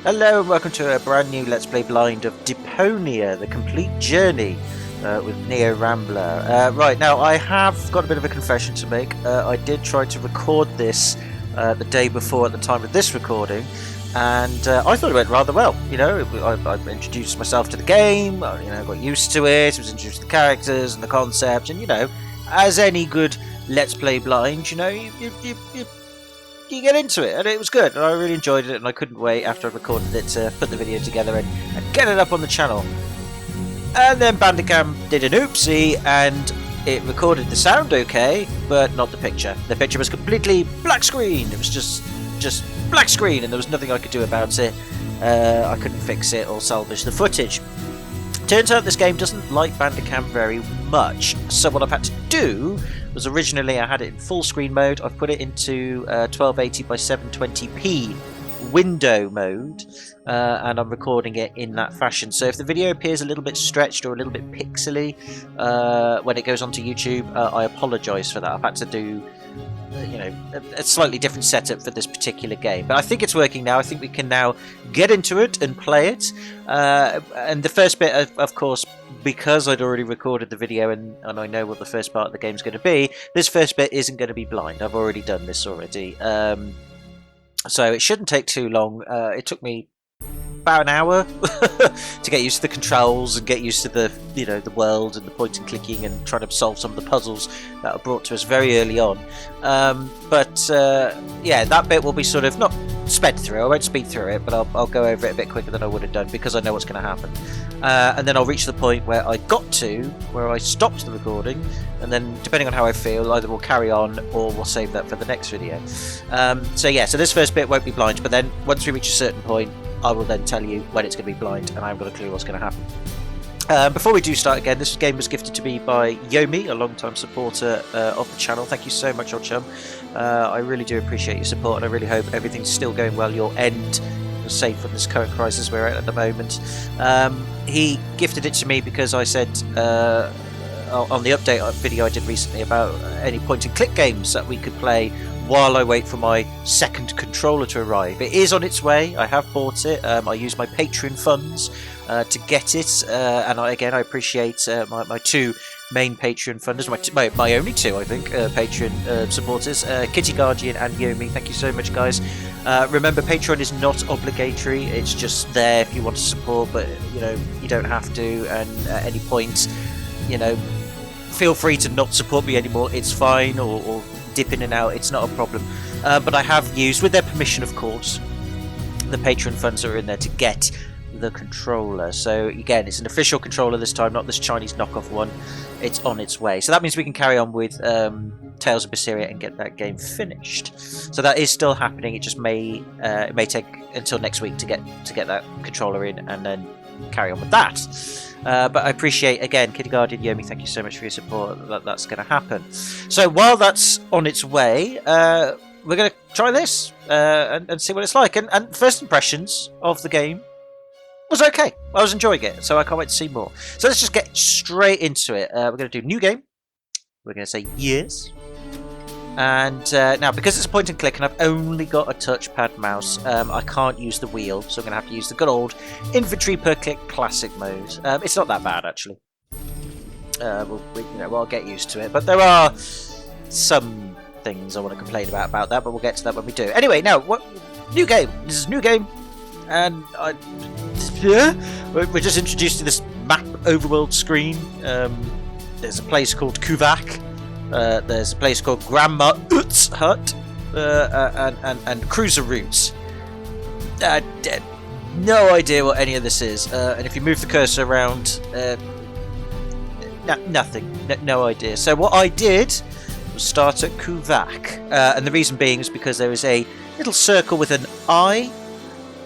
Hello and welcome to a brand new Let's Play Blind of Deponia, the complete journey with Neo Rambler. Right, now I have got a bit of a confession to make. I did try to record this the day before at the time of this recording, and I thought it went rather well. You know, I introduced myself to the game, got used to it, was introduced to the characters and the concept, and as any good Let's Play Blind, you get into it, and it was good, and I really enjoyed it, and I couldn't wait after I recorded it to put the video together and get it up on the channel. And then BANDICAM did an oopsie, and it recorded the sound okay, but not the picture. The picture was completely black screen. It was just black screen, and there was nothing I could do about it. I couldn't fix it or salvage the footage. Turns out this game doesn't like BANDICAM very much, so what I've had to do was originally I had it in full screen mode. I've put it into 1280 by 720p window mode, and I'm recording it in that fashion. So if the video appears a little bit stretched or a little bit pixely when it goes onto YouTube, I apologise for that. I've had to do a slightly different setup for this particular game, but I think it's working now. I think we can now get into it and play it, and the first bit of course, because I'd already recorded the video and I know what the first part of the game's going to be, this first bit isn't going to be blind. I've already done this already, so it shouldn't take too long. It took me about an hour to get used to the controls and get used to the world and the point and clicking and trying to solve some of the puzzles that are brought to us very early on. Yeah, that bit will be sort of not sped through. I won't speed through it, but I'll go over it a bit quicker than I would have done because I know what's going to happen. And then I'll reach the point where I got to, where I stopped the recording, and then depending on how I feel, either we'll carry on or we'll save that for the next video. So this first bit won't be blind, but then once we reach a certain point, I will then tell you when it's going to be blind, and I haven't got a clue what's going to happen. Before we do start again, this game was gifted to me by Yomi, a long-time supporter of the channel. Thank you so much, old chum. I really do appreciate your support, and I really hope everything's still going well your end, safe from this current crisis we're at the moment. He gifted it to me because I said on the update video I did recently about any point-and-click games that we could play while I wait for my second controller to arrive. It is on its way. I have bought it. I used my Patreon funds to get it, and I appreciate my two main Patreon funders, my only two, I think, Patreon supporters, Kitty Guardian and Yomi. Thank you so much, guys. Remember, Patreon is not obligatory. It's just there if you want to support, but you don't have to. And at any point, feel free to not support me anymore. It's fine, or dip in and out. It's not a problem. But I have used, with their permission, of course, the Patreon funds that are in there to get the controller. So again, it's an official controller this time, not this Chinese knockoff one. It's on its way. So that means we can carry on with Tales of Berseria and get that game finished. So that is still happening. It just may take until next week to get that controller in and then carry on with that. But I appreciate, again, Kitty Guardian, Yomi, thank you so much for your support. That's going to happen. So while that's on its way, we're going to try this and see what it's like. And first impressions of the game was okay. I was enjoying it, so I can't wait to see more. So let's just get straight into it. We're going to do new game. We're going to say yes. And now, because it's a point and click and I've only got a touchpad mouse, I can't use the wheel, so I'm going to have to use the good old infantry per click classic mode. It's not that bad, actually. I'll get used to it, but there are some things I want to complain about that, but we'll get to that when we do. Anyway, now, new game. This is a new game, and we're just introduced to this map overworld screen. There's a place called Kuvak. There's a place called Grandma Ut's Hut, and Cruiser Routes. No idea what any of this is. And if you move the cursor around, nothing. No idea. So what I did was start at Kuvak, and the reason being is because there is a little circle with an I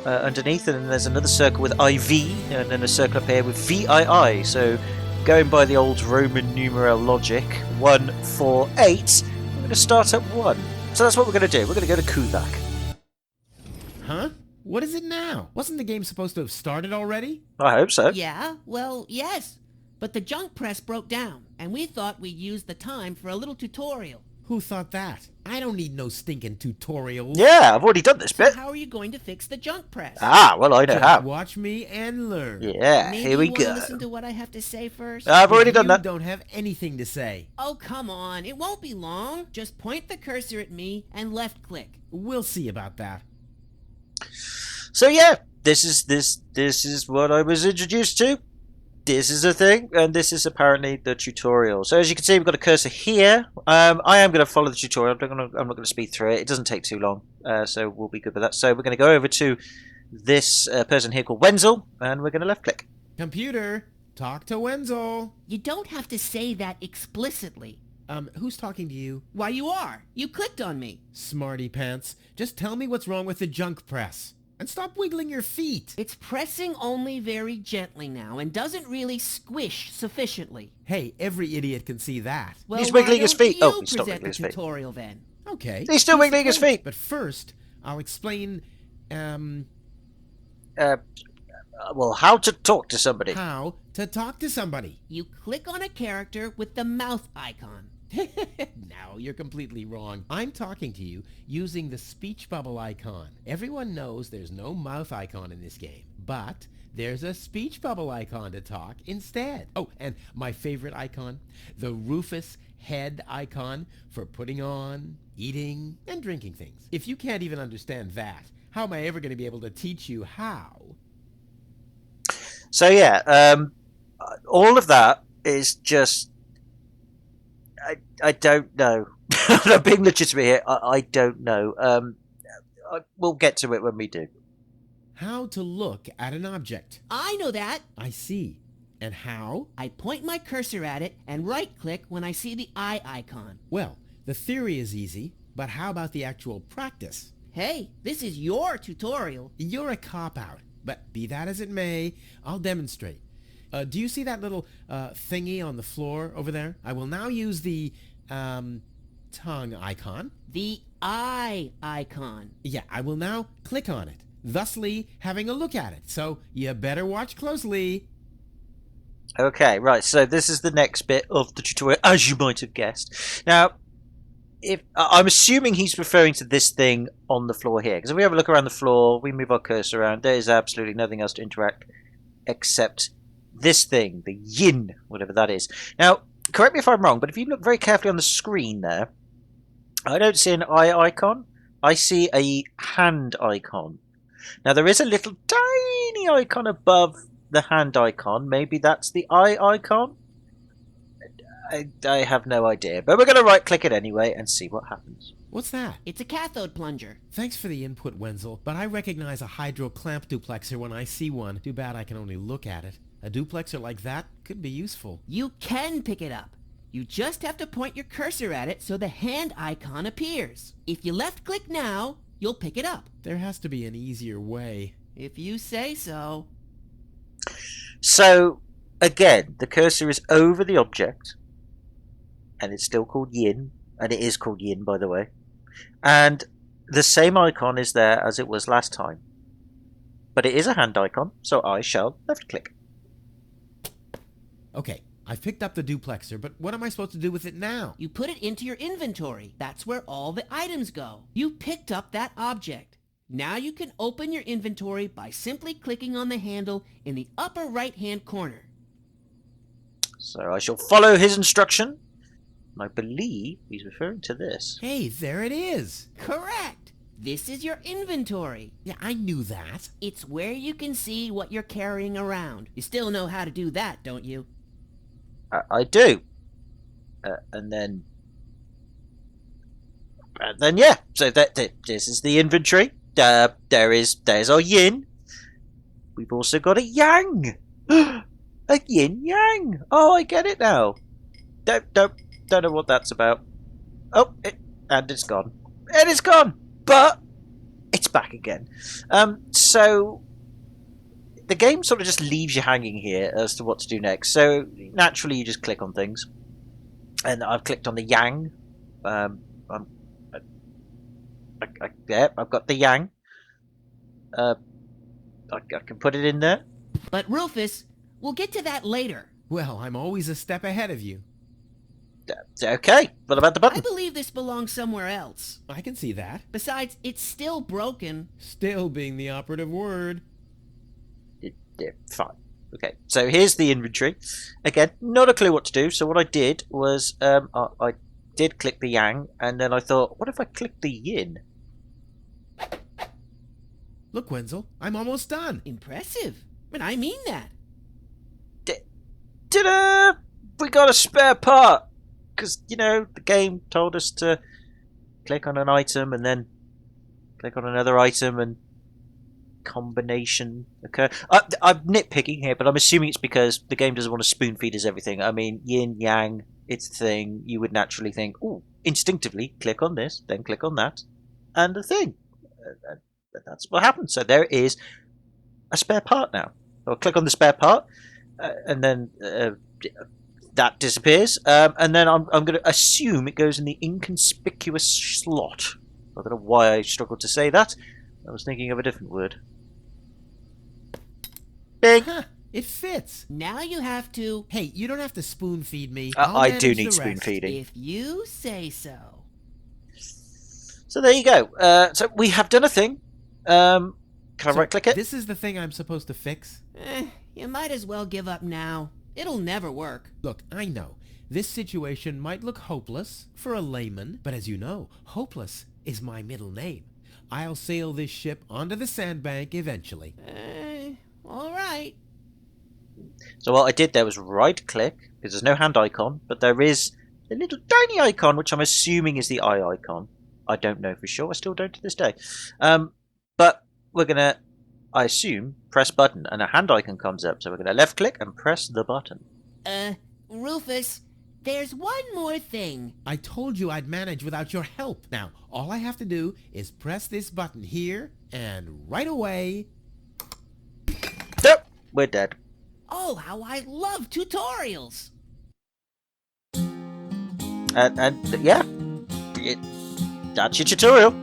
underneath, and then there's another circle with IV, and then a circle up here with VII. So going by the old Roman numeral logic, 1, 4, 8, we're going to start at 1. So that's what we're going to do. We're going to go to Kuvak. Huh? What is it now? Wasn't the game supposed to have started already? I hope so. Yeah, well, yes. But the junk press broke down, and we thought we'd use the time for a little tutorial. Who thought that? I don't need no stinking tutorials. Yeah, I've already done this So bit. how are you going to fix the junk press? Ah, well, I know Just how. watch me and learn. Yeah, Maybe here we you want to go. listen to what I have to say first? I've already done You that. don't have anything to say. Oh, come on. It won't be long. Just point the cursor at me and left click. We'll see about that. So yeah, this is what I was introduced to. This is a thing, and this is apparently the tutorial. So as you can see, we've got a cursor here. I am going to follow the tutorial. I'm not going to speed through it. It doesn't take too long, so we'll be good with that. So we're going to go over to this person here called Wenzel, and we're going to left click. Computer, talk to Wenzel. You don't have to say that explicitly. Who's talking to you? Why, you are. You clicked on me. Smarty pants. Just tell me what's wrong with the junk press. And stop wiggling your feet. It's pressing only very gently now and doesn't really squish sufficiently. Hey, every idiot can see that. Well, He's wiggling why his don't feet. Oh, you he stopped present wiggling the his feet. tutorial then? Okay. He's still wiggling his feet. But first, I'll explain, Well, how to talk to somebody. how to talk to somebody. You click on a character with the mouth icon. No, you're completely wrong. I'm talking to you using the speech bubble icon. Everyone knows there's no mouth icon in this game, but there's a speech bubble icon to talk instead. Oh, and my favorite icon, the Rufus head icon for putting on, eating, and drinking things. If you can't even understand that, how am I ever going to be able to teach you how? So yeah, all of that is just. I don't know. I'm being legitimate here. I don't know. We'll get to it when we do. How to look at an object. I know that. I see. And how? I point my cursor at it and right-click when I see the eye icon. Well, the theory is easy, but how about the actual practice? Hey, this is your tutorial. You're a cop-out, but be that as it may, I'll demonstrate. Do you see that little thingy on the floor over there? I will now use the tongue icon. The eye icon. Yeah, I will now click on it, thusly having a look at it. So you better watch closely. Okay, right. So this is the next bit of the tutorial, as you might have guessed. Now, if I'm assuming he's referring to this thing on the floor here, because if we have a look around the floor, we move our cursor around, there is absolutely nothing else to interact except this thing, the yin, whatever that is. Now, correct me if I'm wrong, but if you look very carefully on the screen there, I don't see an eye icon. I see a hand icon. Now, there is a little tiny icon above the hand icon. Maybe that's the eye icon? I have no idea. But we're going to right-click it anyway and see what happens. What's that? It's a cathode plunger. Thanks for the input, Wenzel, but I recognize a hydro clamp duplexer when I see one. Too bad I can only look at it. A duplexer like that could be useful. You can pick it up. You just have to point your cursor at it so the hand icon appears. If you left-click now, you'll pick it up. There has to be an easier way. If you say so. So, again, the cursor is over the object, and it's still called yin, and it is called yin, by the way. And the same icon is there as it was last time. But it is a hand icon, so I shall left-click. Okay, I've picked up the duplexer, but what am I supposed to do with it now? You put it into your inventory. That's where all the items go. You picked up that object. Now you can open your inventory by simply clicking on the handle in the upper right-hand corner. So I shall follow his instruction. I believe he's referring to this. Hey, there it is. Correct! This is your inventory. Yeah, I knew that. It's where you can see what you're carrying around. You still know how to do that, don't you? I do. And then yeah. So this is the inventory. There's our yin. We've also got a yang. A yin yang. Oh, I get it now. Don't know what that's about. Oh, and it's gone. And it's gone. But it's back again. So the game sort of just leaves you hanging here as to what to do next. So naturally, you just click on things, and I've clicked on the yang. Yeah, I've got the yang. I can put it in there. But Rufus, we'll get to that later. Well, I'm always a step ahead of you. Okay, what about the I button? believe this belongs somewhere else. I can see that. Besides, it's still broken. Still being the operative word. Yeah, fine. Okay, so here's the inventory. Again, not a clue what to do. So what I did was I did click the yang, and then I thought, what if I click the yin? Look, Wenzel, I'm almost done. Impressive. And I mean that. Ta-da! We got a spare part! Because, you know, the game told us to click on an item and then click on another item and combination occur. I'm nitpicking here, but I'm assuming it's because the game doesn't want to spoon feed us everything. I mean, yin, yang, it's a thing. You would naturally think, oh, instinctively, click on this, then click on that, and the thing. That's what happens. So there is a spare part now. I'll click on the spare part, and then that disappears. And then I'm going to assume it goes in the inconspicuous slot. I don't know why I struggled to say that. I was thinking of a different word. Bing! Huh, it fits. Now you have to... Hey, you don't have to spoon feed me. I do manage need the spoon rest. feeding. If you say so. So there you go. So we have done a thing. Can I So right click it? This is the thing I'm supposed to fix? You might as well give up now. It'll never work. Look, I know. This situation might look hopeless for a layman, but as you know, hopeless is my middle name. I'll sail this ship onto the sandbank eventually. All right. So what I did there was right click, because there's no hand icon, but there is a little tiny icon, which I'm assuming is the eye icon. I don't know for sure. I still don't to this day. But we're going to, I assume, press button, and a hand icon comes up. So we're going to left click and press the button. Rufus, there's one more thing. I told you I'd manage without your help. Now, all I have to do is press this button here, and right away... Nope, we're dead. Oh, how I love tutorials. And yeah, that's your tutorial.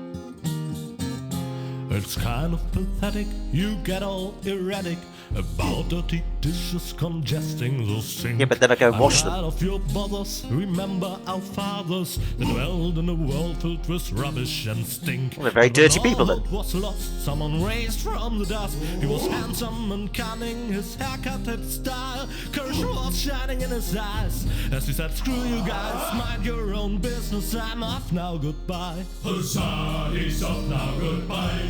It's kind of pathetic, you get all erratic about dirty dishes congesting the sink. Yeah, but then I go and wash I'm them. tired of your bothers, remember our fathers that dwelled in a world filled with rubbish and stink. Well, they're very But when dirty people, all then. hope was lost, someone raised from the dust. He was handsome and cunning, his haircut had style, courage was shining in his eyes. As he said, screw you guys, mind your own business, I'm off now, goodbye. Huzzah, he's off now, goodbye.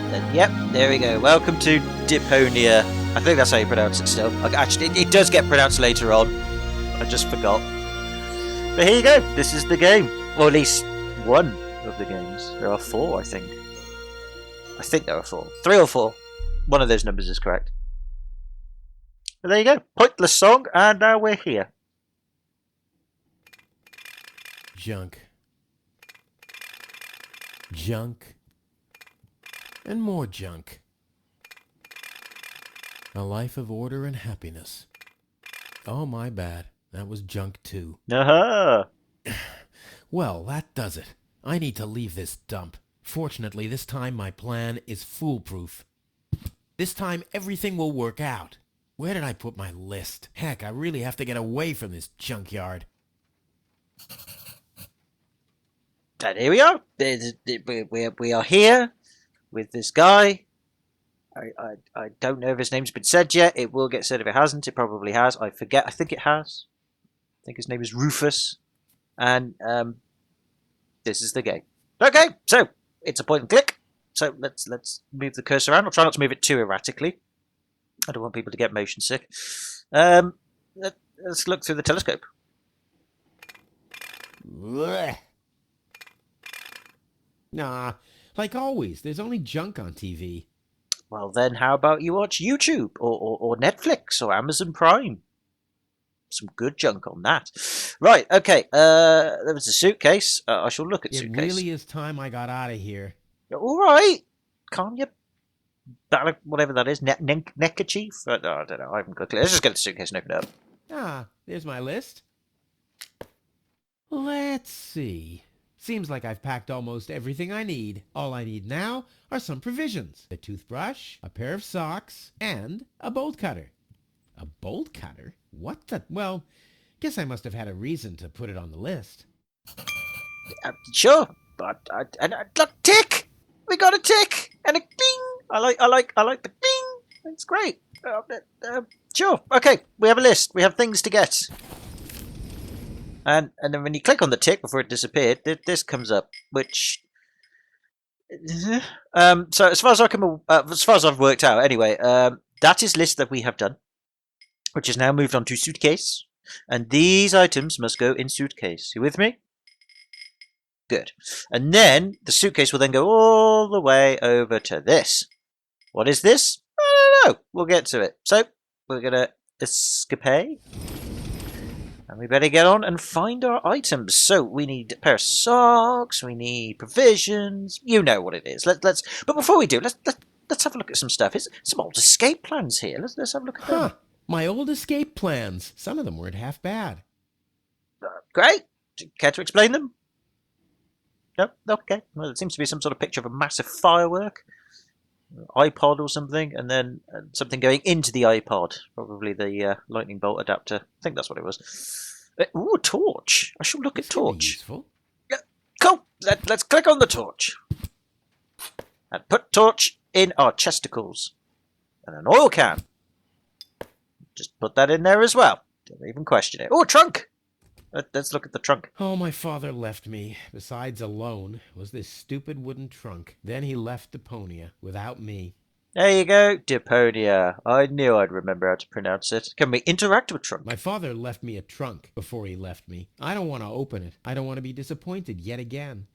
And yep, there we go. Welcome to Deponia. I think that's how you pronounce it still. Actually, it does get pronounced later on. I just forgot. But here you go. This is the game. Or at least one of the games. There are 4, I think. I think there are 4. 3 or 4. One of those numbers is correct. But there you go. Pointless song, and now we're here. Junk. Junk. And more junk. A life of order and happiness. Oh, my bad. That was junk too. Aha! Well, that does it. I need to leave this dump. Fortunately, this time my plan is foolproof. This time everything will work out. Where did I put my list? Heck, I really have to get away from this junkyard. And here we are. We are here with this guy. I don't know if his name's been said yet. It will get said if it hasn't. It probably has. I forget. I think it has. I think his name is Rufus. And this is the game. Okay, so it's a point and click. So let's move the cursor around. I'll try not to move it too erratically. I don't want people to get motion sick. Let's look through the telescope. Blech. Nah, like always, there's only junk on TV. Well, then how about you watch YouTube or Netflix or Amazon Prime? Some good junk on that. Right, okay. There was a suitcase. I shall look at It suitcase. really is time I got out of here. All right. Calm your... whatever that is. Neckerchief? I don't know. I haven't got a clue. Let's just get the suitcase and open it up. Ah, there's my list. Let's see. Seems like I've packed almost everything I need. All I need now are some provisions. A toothbrush, a pair of socks, and a bolt cutter. A bolt cutter? What the... Well, Guess I must have had a reason to put it on the list. Sure, but look, tick. We got a tick and a ding. I like the ding. It's great. Sure. Okay, we have a list. We have things to get. And then when you click on the tick before it disappeared, this comes up, which. So as far as I've worked out, anyway, that is list that we have done, which is now moved on to suitcase, and these items must go in suitcase. You with me? Good. And then the suitcase will then go all the way over to this. What is this? I don't know. We'll get to it. So we're gonna escape. And we better get on and find our items. So we need a pair of socks. We need provisions. You know what it is. Let's. But before we do, let's have a look at some stuff. It's some old escape plans here. Let's have a look at them. My old escape plans. Some of them weren't half bad. Great. Care to explain them? No. Okay. Well, it seems to be some sort of picture of a massive firework, iPod or something, and then something going into the iPod. Probably the lightning bolt adapter. I think that's what it was. Ooh, a torch. I shall look at torch. Useful. Yeah, cool. Let's click on the torch. And put torch in our chesticles. And an oil can. Just put that in there as well. Don't even question it. Oh, a trunk. Let's look at the trunk. Oh, my father left me. Besides alone was this stupid wooden trunk. Then he left Deponia without me. There you go, Deponia. I knew I'd remember how to pronounce it. Can we interact with trunk? My father left me a trunk before he left me. I don't want to open it. I don't want to be disappointed yet again.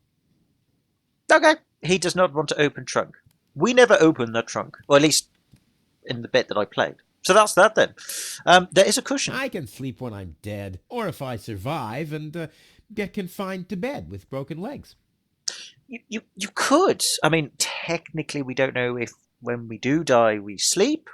Okay. He does not want to open trunk. We never opened that trunk. Or at least in the bit that I played. So that's that then. There is a cushion. I can sleep when I'm dead, or if I survive and get confined to bed with broken legs. You could. I mean, technically we don't know if when we do die we sleep.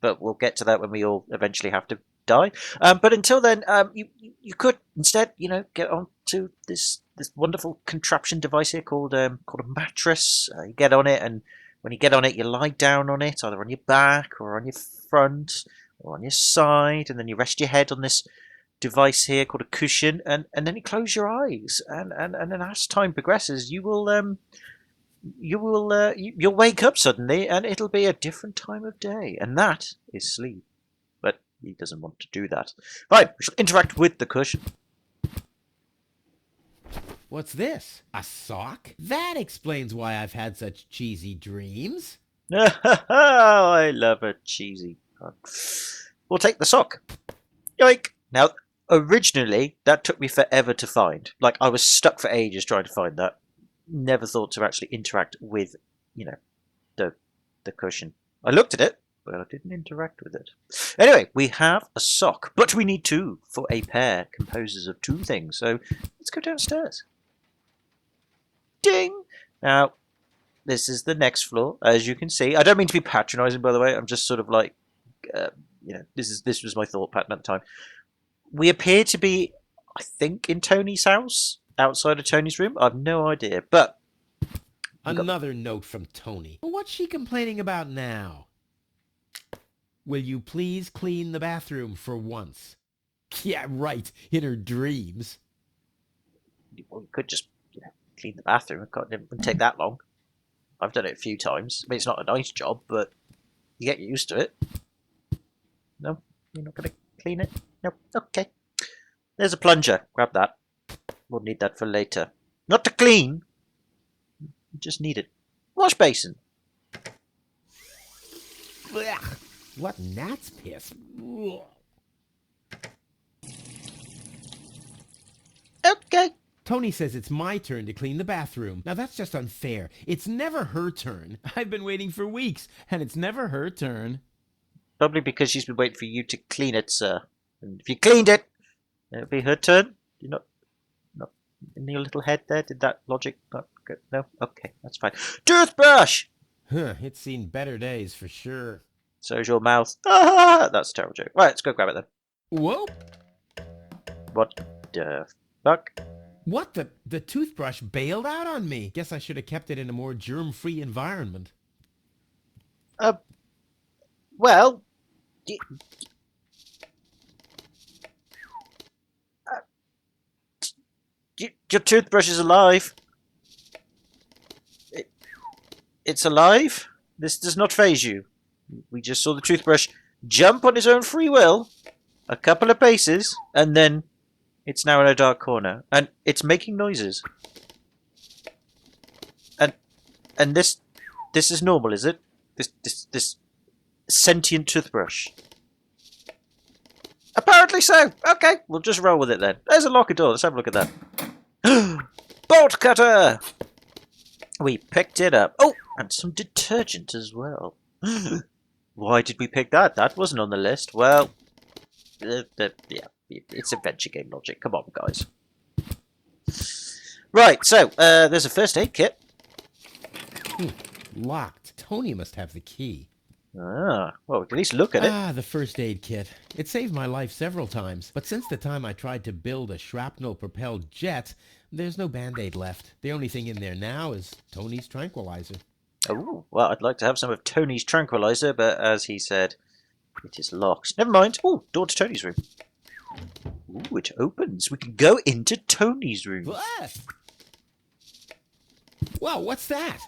But we'll get to that when we all eventually have to die. But until then, you could instead, get onto this wonderful contraption device here called a mattress. You get on it, and when you get on it, you lie down on it, either on your back or on your front or on your side, and then you rest your head on this device here called a cushion, and then you close your eyes, and then as time progresses, you'll wake up suddenly, and it'll be a different time of day, and that is sleep. But he doesn't want to do that. Right, we shall interact with the cushion. What's this? A sock? That explains why I've had such cheesy dreams. I love a cheesy pun. We'll take the sock. Yoink! Now, originally, that took me forever to find. Like, I was stuck for ages trying to find that. Never thought to actually interact with, the cushion. I looked at it, but I didn't interact with it. Anyway, we have a sock, but we need two, for a pair composes of two things. So, let's go downstairs. Ding! Now, this is the next floor, as you can see. I don't mean to be patronising, by the way. I'm just sort of like, this was my thought pattern at the time. We appear to be, I think, in Tony's house, outside of Tony's room. I have no idea, but another note from Tony. What's she complaining about now? Will you please clean the bathroom for once? Yeah, right. In her dreams. Well, we could just clean the bathroom. It wouldn't take that long. I've done it a few times. I mean, it's not a nice job, but you get used to it. No, you're not going to clean it? No, okay. There's a plunger. Grab that. We'll need that for later. Not to clean. You just need it. Wash basin. What gnat's piss? Okay. Tony says it's my turn to clean the bathroom. Now that's just unfair. It's never her turn. I've been waiting for weeks, and it's never her turn. Probably because she's been waiting for you to clean it, sir. And if you cleaned it, it'll be her turn. You're not in your little head there. Did that logic not go? No? Okay, that's fine. Toothbrush! Huh, it's seen better days for sure. So's your mouth. Ah, that's a terrible joke. Right, let's go grab it then. Whoa! What the fuck? What? The toothbrush bailed out on me. Guess I should have kept it in a more germ-free environment. Well... Your toothbrush is alive. It's alive. This does not faze you. We just saw the toothbrush jump on his own free will a couple of paces, and then it's now in a dark corner, and it's making noises. And this is normal, is it? This sentient toothbrush. Apparently so. Okay, we'll just roll with it then. There's a locker door. Let's have a look at that. Bolt cutter! We picked it up. Oh, and some detergent as well. Why did we pick that? That wasn't on the list. Well, yeah, it's adventure game logic. Come on, guys. Right, so, there's a first aid kit. Locked. Tony must have the key. Ah, well, we can at least look at it. Ah, the first aid kit. It saved my life several times, but since the time I tried to build a shrapnel-propelled jet, there's no Band-Aid left. The only thing in there now is Tony's tranquilizer. Oh, well, I'd like to have some of Tony's tranquilizer, but as he said, it is locked. Never mind. Oh, door to Tony's room. Ooh, it opens. We can go into Tony's room. What? Whoa, what's that?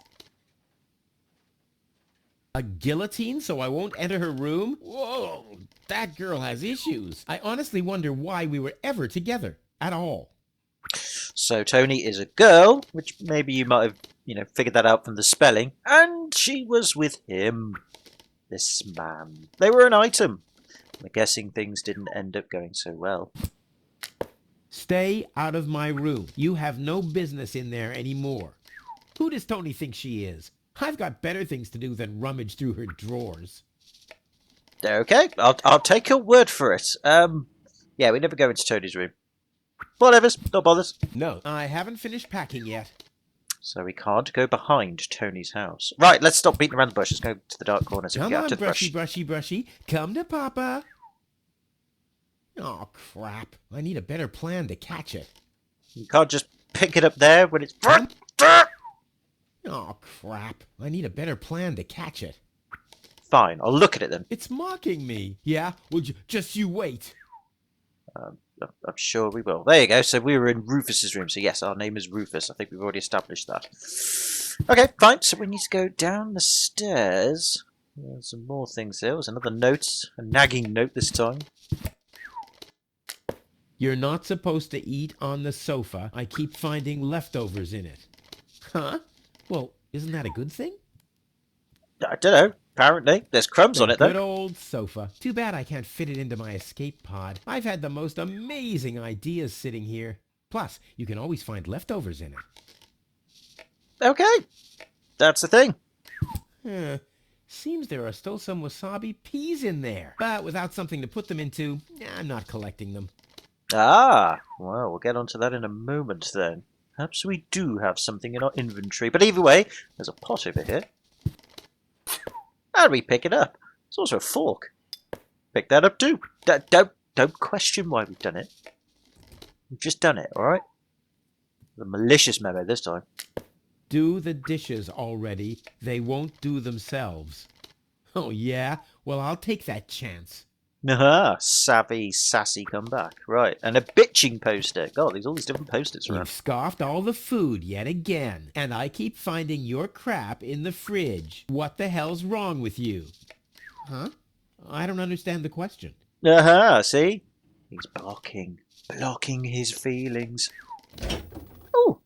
A guillotine so I won't enter her room? Whoa, that girl has issues. I honestly wonder why we were ever together at all. So Tony is a girl, which maybe you might have, figured that out from the spelling. And she was with him. This man. They were an item. I'm guessing things didn't end up going so well. Stay out of my room. You have no business in there anymore. Who does Tony think she is? I've got better things to do than rummage through her drawers. Okay, I'll take your word for it. Yeah, we never go into Tony's room. Whatever's, no bothers. No, I haven't finished packing yet. So we can't go behind Tony's house. Right, let's stop beating around the bush. Let's go to the dark corners and Come get out on, to the brushy, brush. brushy, brushy. Come to Papa. Oh, crap. I need a better plan to catch it. You can't just pick it up there when it's... Come. Oh, crap. I need a better plan to catch it. Fine, I'll look at it then. It's mocking me. Yeah? Well, just you wait. I'm sure we will. There you go. So we were in Rufus's room. So yes, our name is Rufus. I think we've already established that. Okay, fine. So we need to go down the stairs. There's some more things there. There's another note. A nagging note this time. You're not supposed to eat on the sofa. I keep finding leftovers in it. Huh? Well, isn't that a good thing? I don't know. Apparently. There's crumbs on it, Good though. old sofa. Too bad I can't fit it into my escape pod. I've had the most amazing ideas sitting here. Plus, you can always find leftovers in it. Okay. That's the thing. Seems there are still some wasabi peas in there. But without something to put them into, I'm not collecting them. Ah. Well, we'll get onto that in a moment, then. Perhaps we do have something in our inventory. But either way, there's a pot over here. How do we pick it up? There's also a fork. Pick that up too. Don't question why we've done it. We've just done it, alright? The malicious memo this time. Do the dishes already. They won't do themselves. Oh, yeah? Well, I'll take that chance. Aha, savvy, sassy comeback. Right, and a bitching poster. God, there's all these different posters around. You've scoffed all the food yet again, and I keep finding your crap in the fridge. What the hell's wrong with you? Huh? I don't understand the question. Aha, see? He's blocking his feelings. Oh,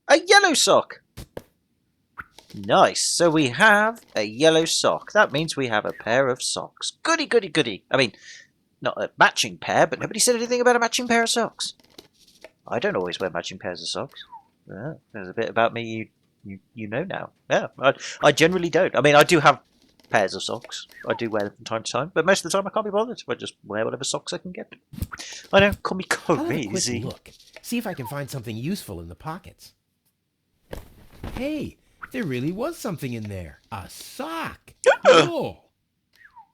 a yellow sock. Nice. So we have a yellow sock. That means we have a pair of socks. Goody, goody, goody. I mean, not a matching pair, but nobody said anything about a matching pair of socks. I don't always wear matching pairs of socks. Yeah, there's a bit about me you know now. Yeah, I generally don't. I mean, I do have pairs of socks. I do wear them from time to time, but most of the time I can't be bothered. I just wear whatever socks I can get. I know, call me I'll have a quick crazy. look. See if I can find something useful in the pockets. Hey, there really was something in there. A sock. Cool.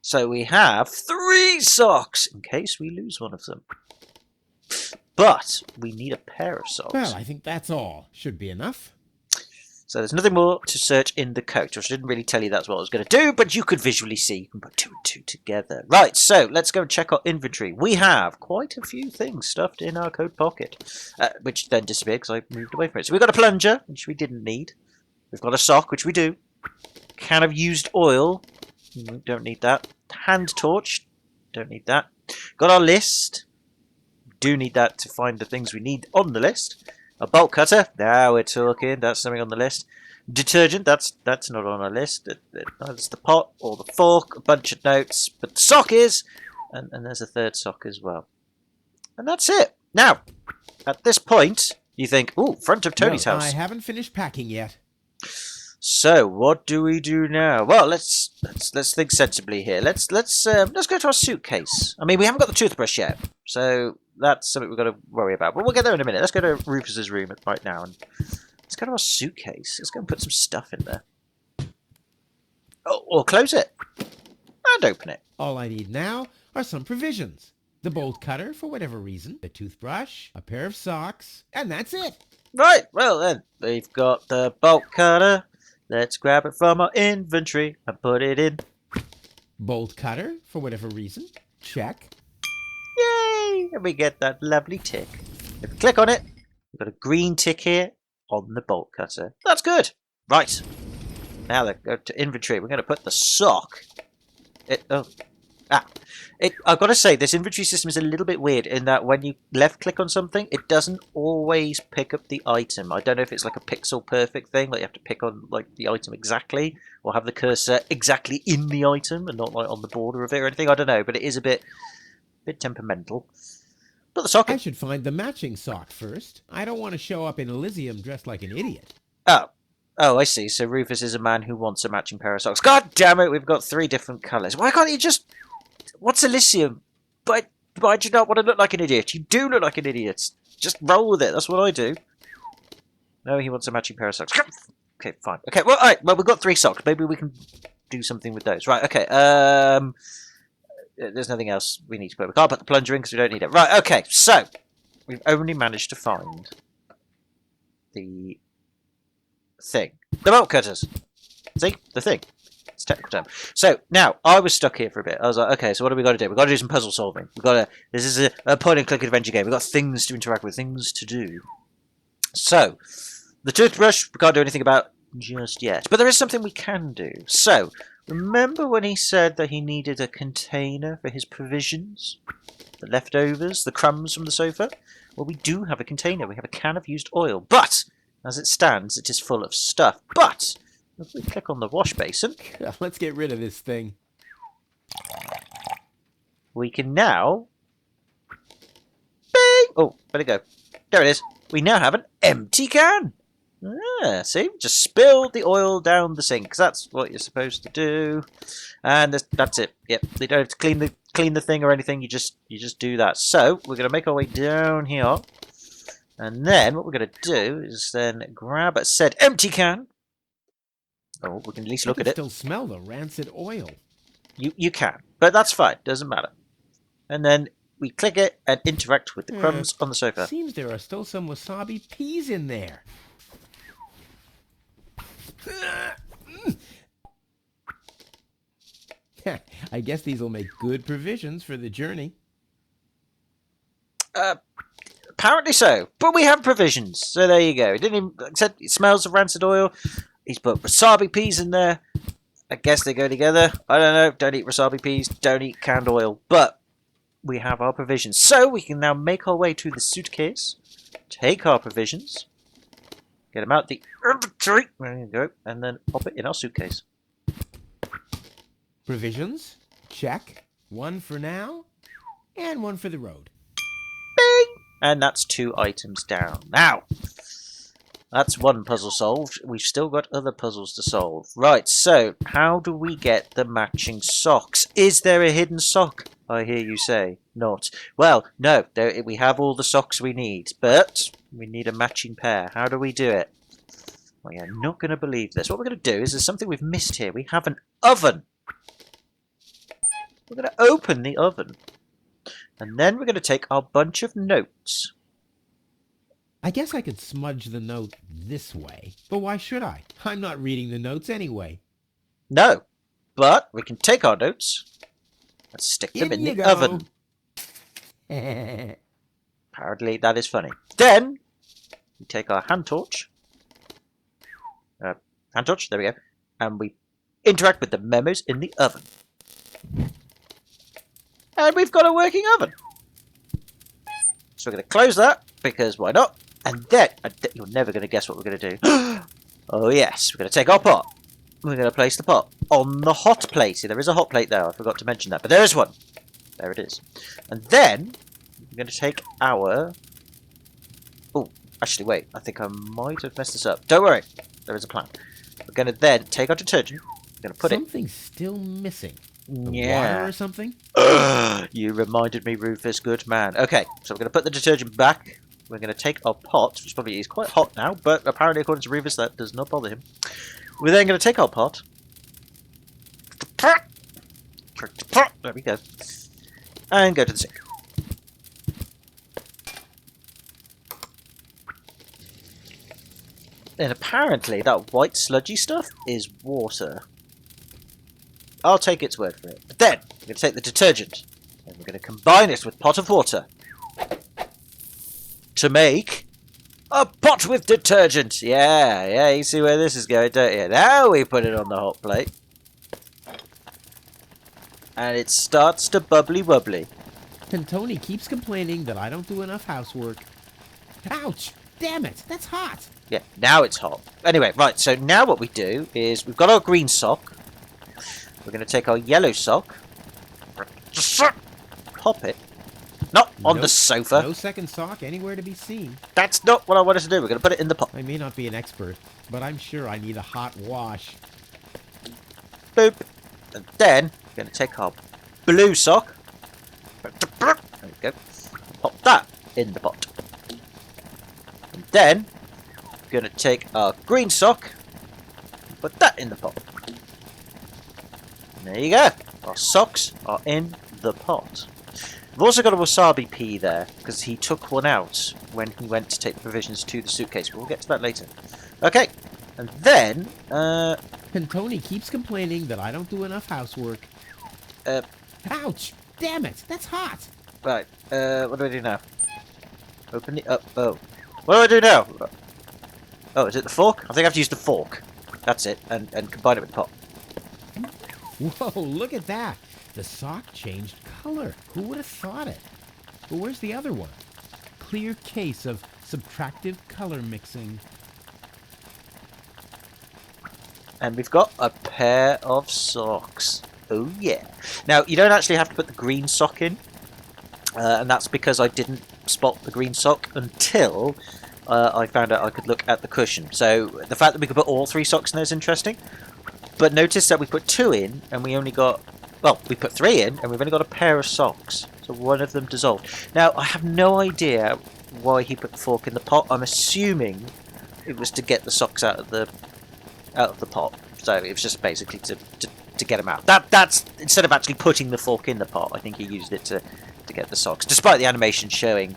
So we have 3 socks in case we lose one of them. But we need a pair of socks. Well, I think that's all. Should be enough. So there's nothing more to search in the coat, which I didn't really tell you that's what I was going to do, but you could visually see. You can put 2 and 2 together. Right, so let's go and check our inventory. We have quite a few things stuffed in our coat pocket, which then disappeared because I moved away from it. So we've got a plunger, which we didn't need. We've got a sock, which we do. Can of used oil. Don't need that. Hand torch. Don't need that. Got our list. Do need that to find the things we need on the list. A bolt cutter, now we're talking, that's something on the list. Detergent, that's not on our list. That's the pot or the fork, a bunch of notes, but the sock is, and there's a third sock as well. And that's it. Now, at this point, you think, ooh, front of Tony's house. I haven't finished packing yet. So, what do we do now? Well, let's think sensibly here. Let's go to our suitcase. I mean, we haven't got the toothbrush yet, so that's something we've got to worry about. But we'll get there in a minute. Let's go to Rufus's room right now and let's go to our suitcase. Let's go and put some stuff in there. Oh, or close it and open it. All I need now are some provisions. The bolt cutter, for whatever reason, a toothbrush, a pair of socks, and that's it. Right, well then, we've got the bolt cutter. Let's grab it from our inventory and put it in. Bolt cutter, for whatever reason, check. Yay! And we get that lovely tick. If we click on it, we've got a green tick here on the bolt cutter. That's good. Right. Now let's go to inventory. We're going to put the sock. I've got to say, this inventory system is a little bit weird in that when you left click on something, it doesn't always pick up the item. I don't know if it's like a pixel perfect thing, like you have to pick on like the item exactly, or have the cursor exactly in the item and not like on the border of it or anything. I don't know, but it is a bit temperamental. But the sock. I should find the matching sock first. I don't want to show up in Elysium dressed like an idiot. Oh, I see. So Rufus is a man who wants a matching pair of socks. God damn it, we've got 3 different colours. Why can't you just... What's Elysium? But why do you not want to look like an idiot? You do look like an idiot. Just roll with it. That's what I do. No, he wants a matching pair of socks. Okay, fine. Okay, well, all right. Well, we've got 3 socks. Maybe we can do something with those. Right, okay. There's nothing else we need to put. We can't put the plunger in because we don't need it. Right, okay. So, we've only managed to find the thing. The bolt cutters. See? The thing. It's a technical term. So, now, I was stuck here for a bit. I was like, okay, so what have we got to do? We've got to do some puzzle solving. This is a point-and-click adventure game. We've got things to interact with, things to do. So, the toothbrush, we can't do anything about just yet. But there is something we can do. So, remember when he said that he needed a container for his provisions? The leftovers, the crumbs from the sofa? Well, we do have a container. We have a can of used oil. But, as it stands, it is full of stuff. But, if we click on the wash basin... Let's get rid of this thing. We can now... Bing! Oh, where'd it go? There it is. We now have an empty can. Ah, see? Just spill the oil down the sink, 'cause that's what you're supposed to do. And that's it. Yep, you don't have to clean the thing or anything. You just do that. So we're gonna make our way down here, and then what we're gonna do is then grab a said empty can. Oh, we can at least look at it. Still smell the rancid oil. You can, but that's fine. Doesn't matter. And then we click it and interact with the crumbs on the sofa. Seems there are still some wasabi peas in there. I guess these will make good provisions for the journey. Apparently so, but we have provisions, so there you go. It didn't even, except it smells of rancid oil. He's put wasabi peas in there. I guess they go together. I don't know. Don't eat wasabi peas. Don't eat canned oil. But we have our provisions, so we can now make our way to the suitcase, take our provisions, get them out the inventory. There you go, and then pop it in our suitcase. Provisions? Check. 1 for now, and 1 for the road. Bing! And that's 2 items down. Now, that's 1 puzzle solved. We've still got other puzzles to solve. Right, so, how do we get the matching socks? Is there a hidden sock? I hear you say. Not. Well, no, we have all the socks we need, but we need a matching pair. How do we do it? Well, you're not going to believe this. What we're going to do is there's something we've missed here. We have an oven. We're going to open the oven. And then we're going to take our bunch of notes. I guess I could smudge the note this way, but why should I? I'm not reading the notes anyway. No, but we can take our notes and stick them in you the go. oven. Apparently that is funny. Then we take our hand torch. There we go. And we interact with the memos in the oven. And we've got a working oven. So we're going to close that, because why not? And then, you're never going to guess what we're going to do. Oh yes, we're going to take our pot. We're going to place the pot on the hot plate. See, there is a hot plate there. I forgot to mention that, but there is one. There it is. And then, we're going to take our... Oh, actually, wait. I think I might have messed this up. Don't worry. There is a plan. We're going to then take our detergent. We're going to put Something's still missing. Yeah. Water or something? You reminded me, Rufus. Good man. Okay, so we're going to put the detergent back. We're going to take our pot, which probably is quite hot now, but apparently, according to Rufus, that does not bother him. We're then going to take our pot. There we go. And go to the sink. And apparently, that white sludgy stuff is water. I'll take its word for it. But then, we're going to take the detergent, and we're going to combine it with pot of water to make a pot with detergent. Yeah, you see where this is going, don't you? Now we put it on the hot plate. And it starts to bubbly wobbly. And Tony keeps complaining that I don't do enough housework. Ouch! Damn it, that's hot! Yeah, now it's hot. Anyway, right, so now what we do is we've got our green sock. We're going to take our yellow sock. Pop it. Not on the sofa. No second sock anywhere to be seen. That's not what I wanted to do. We're going to put it in the pot. I may not be an expert, but I'm sure I need a hot wash. Boop. And then we're going to take our blue sock. There we go. Pop that in the pot. And then we're going to take our green sock and put that in the pot. And there you go. Our socks are in the pot. We've also got a wasabi pea there, because he took one out when he went to take the provisions to the suitcase, but we'll get to that later. Okay, and then, And Tony keeps complaining that I don't do enough housework. Ouch! Damn it, that's hot! right, what do I do now? Open it up, oh. What do I do now? Oh, is it the fork? I think I have to use the fork. That's it, and combine it with the pot. Whoa, look at that! The sock changed color. Who would have thought it? But where's the other one? Clear case of subtractive color mixing. And we've got a pair of socks. Oh yeah. Now, you don't actually have to put the green sock in. And that's because I didn't spot the green sock until I found out I could look at the cushion. So the fact that we could put all three socks in there is interesting. But notice that we put two in and we only got... Well, we put three in and we've only got a pair of socks. So one of them dissolved. Now, I have no idea why he put the fork in the pot. I'm assuming it was to get the socks out of the pot. So it was just basically to get them out. That's instead of actually putting the fork in the pot, I think he used it to get the socks. Despite the animation showing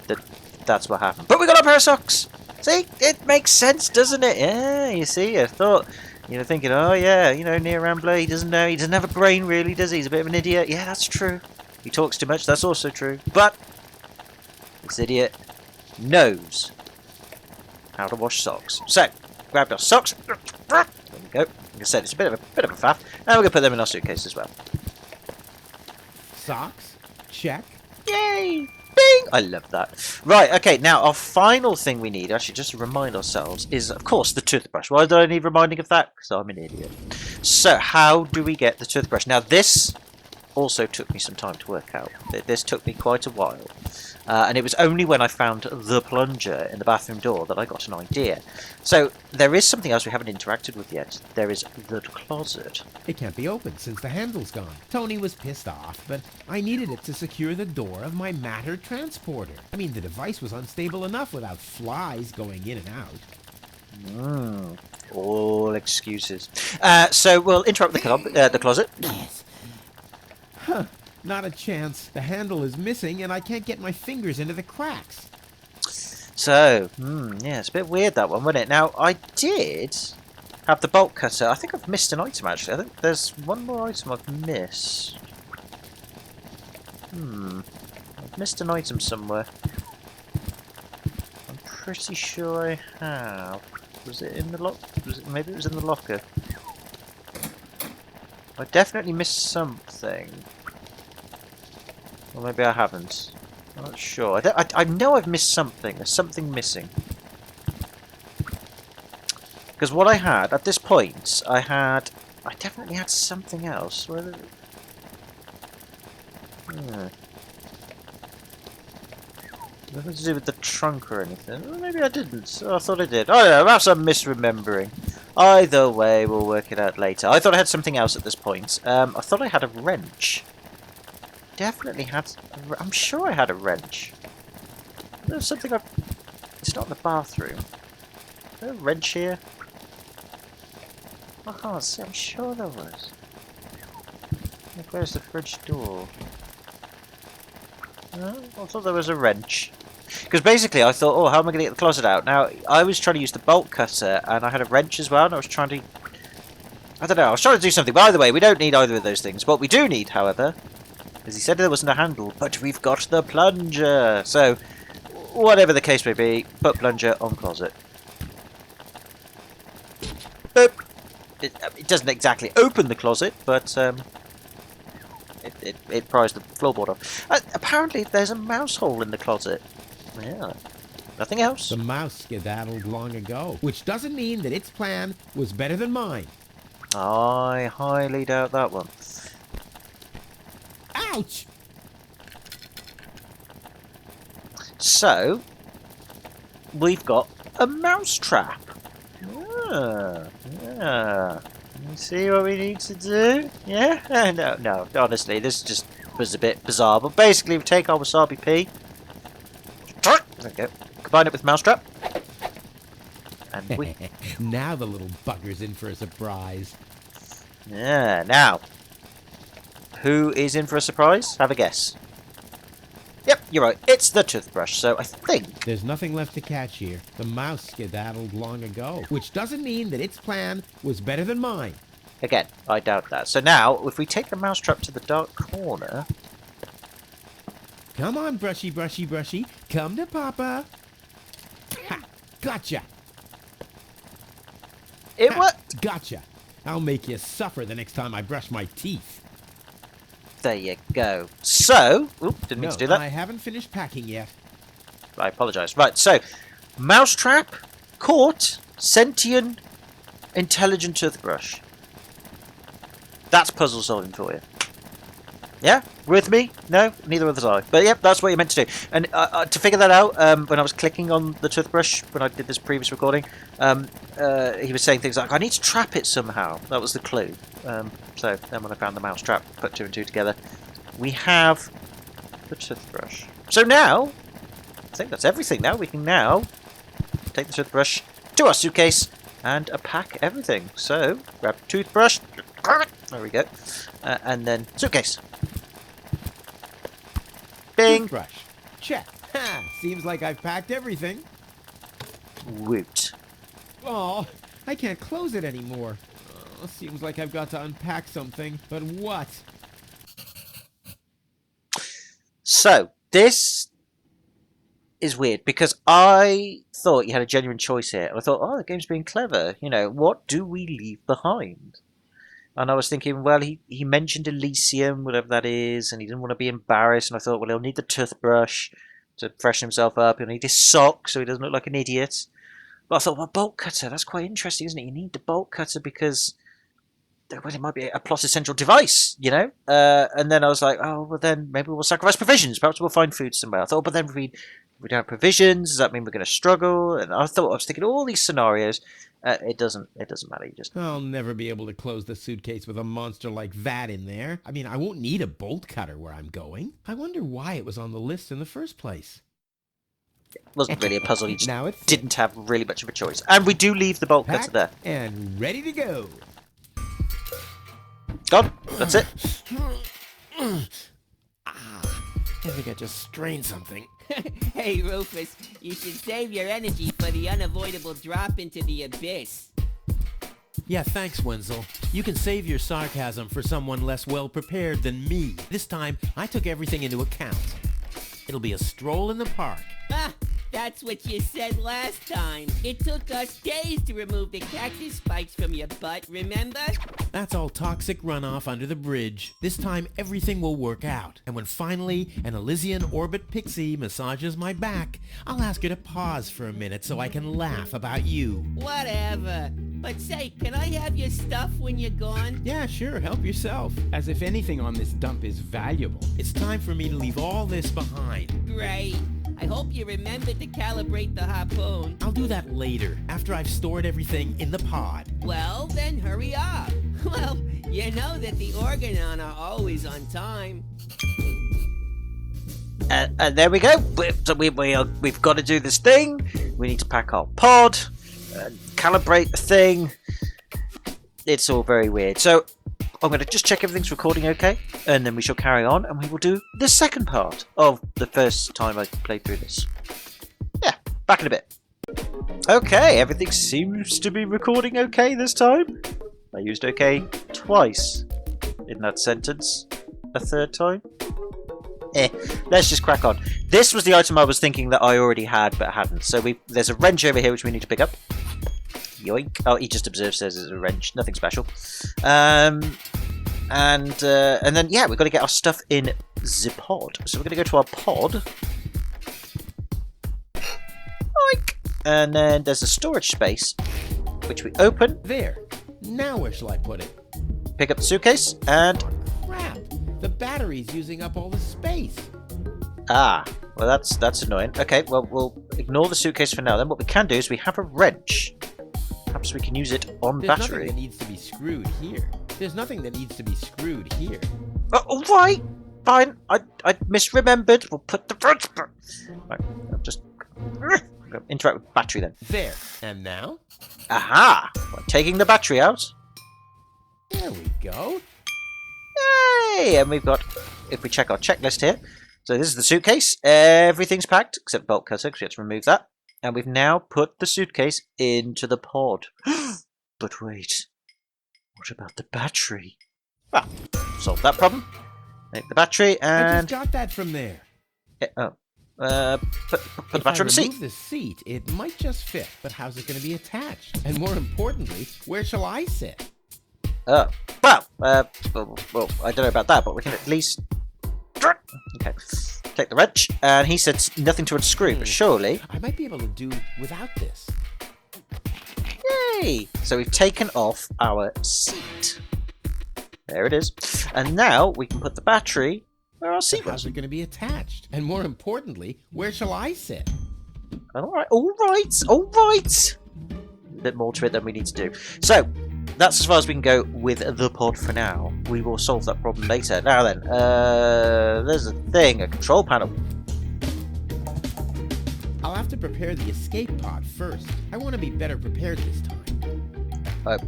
that that's what happened. But we got a pair of socks. See, it makes sense, doesn't it? Yeah, you see, I thought, thinking, oh yeah, near Rambler, he doesn't know, he doesn't have a brain really, does he? He's a bit of an idiot. Yeah, that's true. He talks too much. That's also true. But this idiot knows how to wash socks. So, grabbed our socks. There we go. Like I said, it's a bit of a faff. And we're gonna put them in our suitcase as well. Socks? Check. Yay! Bing! I love that. Right, okay, now our final thing we need, actually just to remind ourselves, is of course the toothbrush. Why do I need reminding of that? Because I'm an idiot. So, how do we get the toothbrush? Now this also took me some time to work out. This took me quite a while. And it was only when I found the plunger in the bathroom door that I got an idea. So, there is something else we haven't interacted with yet. There is the closet. It can't be opened since the handle's gone. Tony was pissed off, but I needed it to secure the door of my Matter transporter. I mean, the device was unstable enough without flies going in and out. All excuses. So, we'll interrupt the closet. Yes. Huh. Not a chance. The handle is missing and I can't get my fingers into the cracks. So, yeah, it's a bit weird that one, wasn't it? Now, I did have the bolt cutter. I think I've missed an item, actually. I think there's one more item I've missed. I've missed an item somewhere. I'm pretty sure I have. Was it in the lock? Maybe it was in the locker. I definitely missed something. Or maybe I haven't. I'm not sure. I know I've missed something. There's something missing. Because what I had, at this point, I definitely had something else. Whether... Nothing to do with the trunk or anything. Well, maybe I didn't. Oh, I thought I did. Oh, yeah, perhaps I'm misremembering. Either way, we'll work it out later. I thought I had something else at this point. I thought I had a wrench. Definitely had... I'm sure I had a wrench. There's something I... It's not in the bathroom. Is there a wrench here? I can't see. I'm sure there was. Where's the fridge door? No, I thought there was a wrench. Because basically I thought, oh, how am I going to get the closet out? Now, I was trying to use the bolt cutter, and I had a wrench as well, and I was trying to... I don't know, I was trying to do something, but either way, we don't need either of those things. What we do need, however, as he said there wasn't a handle, but we've got the plunger. So, whatever the case may be, put plunger on closet. Boop. It doesn't exactly open the closet, but it pries the floorboard off. Apparently, there's a mouse hole in the closet. Yeah. Nothing else. The mouse skedaddled long ago, which doesn't mean that its plan was better than mine. I highly doubt that one. Ouch! So, we've got a mouse trap. Yeah. You see what we need to do? Yeah? No, honestly, this just was a bit bizarre. But basically, we take our wasabi pea. There we go. Combine it with mousetrap. And we... Now the little bugger's in for a surprise. Yeah, now. Who is in for a surprise? Have a guess. Yep, you're right. It's the toothbrush, so I think... There's nothing left to catch here. The mouse skedaddled long ago, which doesn't mean that its plan was better than mine. Again, I doubt that. So now, if we take the mousetrap to the dark corner... Come on, brushy, brushy, brushy. Come to Papa. Ha! Gotcha! It worked! Gotcha! I'll make you suffer the next time I brush my teeth. There you go. So... Oop, didn't mean to do that. I haven't finished packing yet. I apologise. Right, so... Mousetrap, caught, sentient, intelligent toothbrush. That's puzzle solving for you. Yeah? With me? No? Neither was I. But yep, that's what you're meant to do. And to figure that out, when I was clicking on the toothbrush, when I did this previous recording, he was saying things like, I need to trap it somehow. That was the clue. So then when I found the mouse trap, put two and two together, we have the toothbrush. So now, I think that's everything now. We can now take the toothbrush to our suitcase and pack everything. So, grab toothbrush. There we go. And then suitcase. Bing! Toothbrush. Check. Ha! Seems like I've packed everything. Woot. Oh, I can't close it anymore. Oh, seems like I've got to unpack something. But what? So, this is weird because I thought you had a genuine choice here. And I thought, oh, the game's being clever. You know, what do we leave behind? And I was thinking, well, he mentioned Elysium, whatever that is, and he didn't want to be embarrassed. And I thought, well, he'll need the toothbrush to freshen himself up. He'll need his socks so he doesn't look like an idiot. But I thought, well, bolt cutter, that's quite interesting, isn't it? You need the bolt cutter because, well, it might be a plot essential device, you know? And then I was like, oh, well, then maybe we'll sacrifice provisions. Perhaps we'll find food somewhere. I thought, but then if we don't have provisions, does that mean we're going to struggle? And I was thinking all these scenarios. It doesn't matter. You just... I'll never be able to close the suitcase with a monster like that in there. I mean, I won't need a bolt cutter where I'm going. I wonder why it was on the list in the first place. It wasn't really a puzzle. You just Now it's didn't have really much of a choice. And we do leave the bolt cutter packed there. and ready to go. Gone. That's it. I think I just strained something. Hey, Rufus, you should save your energy for the unavoidable drop into the abyss. Yeah, thanks, Wenzel. You can save your sarcasm for someone less well-prepared than me. This time, I took everything into account. It'll be a stroll in the park. Ah, that's what you said last time. It took us days to remove the cactus spikes from your butt, remember? That's all toxic runoff under the bridge. This time, everything will work out. And when finally an Elysian orbit pixie massages my back, I'll ask her to pause for a minute so I can laugh about you. Whatever. But say, can I have your stuff when you're gone? Yeah, sure, help yourself. As if anything on this dump is valuable. It's time for me to leave all this behind. Great. I hope you remembered to calibrate the harpoon. I'll do that later, after I've stored everything in the pod. Well, then hurry up. Well, you know that the Organon are always on time. And there we go. We've got to do this thing. We need to pack our pod, calibrate the thing. It's all very weird. So I'm going to just check everything's recording okay, and then we shall carry on, and we will do the second part of the first time I played through this. Yeah, back in a bit. Okay, everything seems to be recording okay this time. I used okay twice in that sentence. A third time? Let's just crack on. This was the item I was thinking that I already had but hadn't. So there's a wrench over here which we need to pick up. Yoink. Oh, he just observed says it's a wrench. Nothing special. And then, yeah, we've got to get our stuff in the pod. So we're going to go to our pod. Yoink. And then there's a storage space which we open. There. Now where shall I put it? Pick up the suitcase and... Crap! The battery's using up all the space. Ah, well that's annoying. Okay, well we'll ignore the suitcase for now. Then what we can do is we have a wrench. Perhaps we can use it on There's battery. nothing that needs to be screwed here. There's nothing that needs to be screwed here. Oh, all right, fine. I misremembered. We'll put the wrench back. Right, I'll just interact with battery then. There. And now? Aha! Well, taking the battery out. There we go. Yay! And we've got, if we check our checklist here, so this is the suitcase. Everything's packed except bolt cutter, because we have to remove that. And we've now put the suitcase into the pod. But wait, what about the battery? Well, solve that problem. Make the battery I and... just got that from there. put the battery on the If I seat. remove the seat, it might just fit. But how's it going to be attached? And more importantly, where shall I sit? Well, I don't know about that, but we can at least... Okay, take the wrench, and he said nothing to unscrew, but surely... I might be able to do without this. Yay! So we've taken off our seat. There it is. And now we can put the battery where our seat How's was. it going to be attached? And more importantly, where shall I sit? Alright. A bit more to it than we need to do. So, that's as far as we can go with the pod for now. We will solve that problem later. Now then, there's a thing, a control panel. I'll have to prepare the escape pod first. I want to be better prepared this time.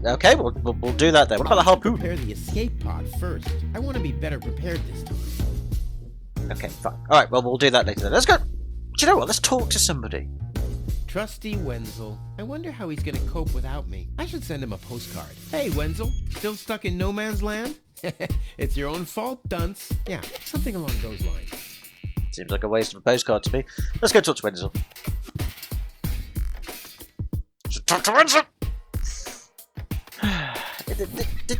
Okay, we'll do that then. What about the harpoon? Prepare the escape pod first. I want to be better prepared this time. Okay, fine. Alright, well, we'll do that later then. Let's go. Do you know what? Let's talk to somebody. Trusty Wenzel. I wonder how he's going to cope without me. I should send him a postcard. Hey, Wenzel. Still stuck in no man's land? It's your own fault, dunce. Yeah, something along those lines. Seems like a waste of a postcard to me. Let's go talk to Wenzel. Talk to Wenzel!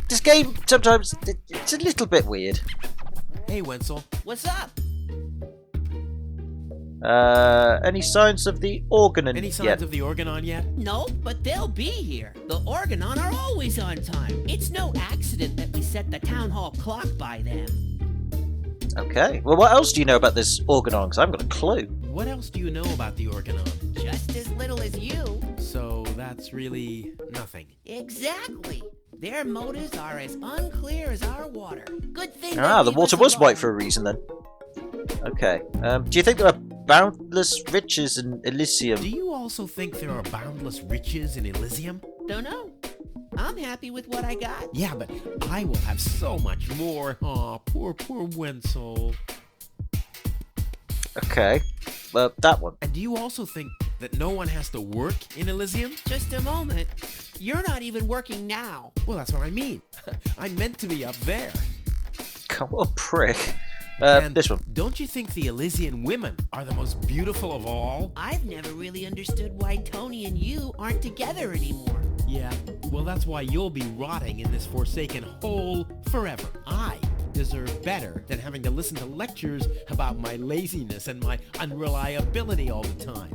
This game, sometimes, it's a little bit weird. Hey, Wenzel. What's up? Any signs of the Organon Any yet? signs of the Organon yet? No, but they'll be here. The Organon are always on time. It's no accident that we set the town hall clock by them. Okay. Well, what else do you know about this Organon? Because I haven't got a clue. What else do you know about the Organon? Just as little as you. So that's really nothing. Exactly. Their motives are as unclear as our water. Good thing. Ah, they the leave water us was alone. white for a reason then. Okay. Do you think there are boundless riches in Elysium? Do you also think there are boundless riches in Elysium? Don't know. I'm happy with what I got. Yeah, but I will have so much more. Aw, poor Wenzel. Okay. that one. And do you also think that no one has to work in Elysium? Just a moment. You're not even working now. Well, that's what I mean. I'm meant to be up there. God, what a prick. And This one. don't you think the Elysian women are the most beautiful of all? I've never really understood why Tony and you aren't together anymore. Yeah, well, that's why you'll be rotting in this forsaken hole forever. I deserve better than having to listen to lectures about my laziness and my unreliability all the time.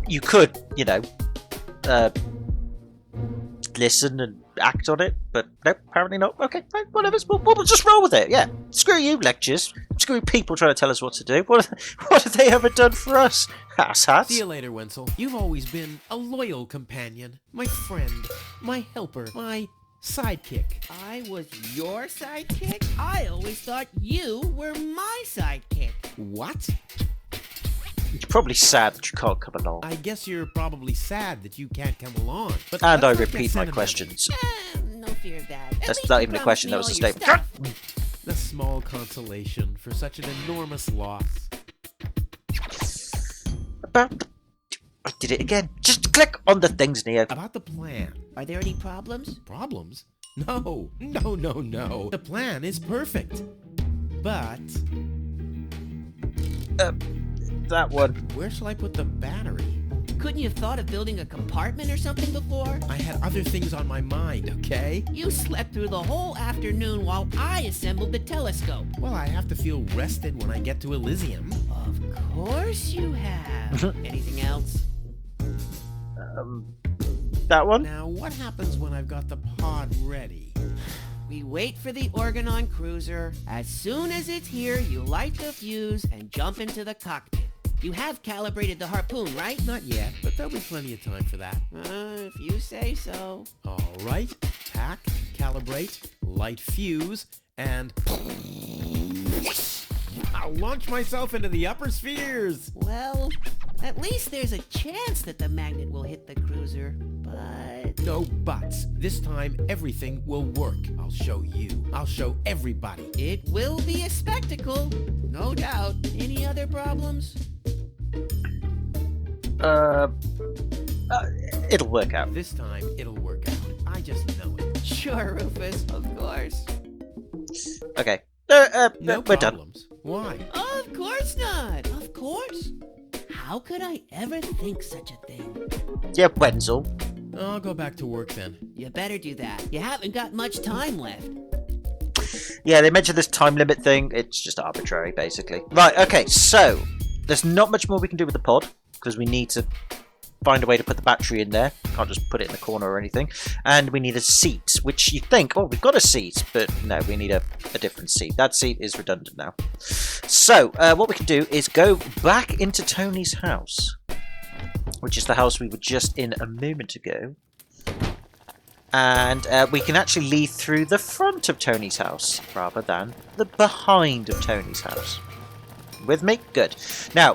You could, listen and act on it, but no, apparently not. Okay, fine, whatever. We'll just roll with it. Yeah, screw you, lectures. Screw people trying to tell us what to do. What have they ever done for us? Asshats. See you later, Wenzel. You've always been a loyal companion, my friend, my helper, my sidekick. I was your sidekick? I always thought you were my sidekick. What? You're probably sad that you can't come along. I guess you're probably sad that you can't come along. But And I let's not get repeat my sentimental. questions. No fear of that. At That's least not you even a promised question, me that was all a your statement. stuff. The small consolation for such an enormous loss. I did it again. Just click on the things, Neo. About the plan. Are there any problems? Problems? No. The plan is perfect. But That one. where shall I put the battery? Couldn't you have thought of building a compartment or something before? I had other things on my mind, okay? You slept through the whole afternoon while I assembled the telescope. Well, I have to feel rested when I get to Elysium. Of course you have. Anything else? That one. Now, what happens when I've got the pod ready? We wait for the Organon cruiser. As soon as it's here, you light the fuse and jump into the cockpit. You have calibrated the harpoon, right? Not yet, but there'll be plenty of time for that. If you say so. All right. Pack, calibrate, light fuse, and I'll launch myself into the upper spheres. Well, at least there's a chance that the magnet will hit the cruiser, but... No buts. This time, everything will work. I'll show you. I'll show everybody. It will be a spectacle, no doubt. Any other problems? It'll work out. This time, it'll work out. I just know it. Sure, Rufus, of course. Okay. No we're done. problems. Why? Of course not. Of course. How could I ever think such a thing? Yeah, Wenzel. I'll go back to work then. You better do that. You haven't got much time left. Yeah, they mentioned this time limit thing. It's just arbitrary, basically. Right, okay, so there's not much more we can do with the pod because we need to find a way to put the battery in there. Can't just put it in the corner or anything. And we need a seat, which you think, oh, we've got a seat, but no, we need a different seat. That seat is redundant now. So, what we can do is go back into Tony's house, which is the house we were just in a moment ago. And we can actually leave through the front of Tony's house rather than the behind of Tony's house. With me? Good. Now,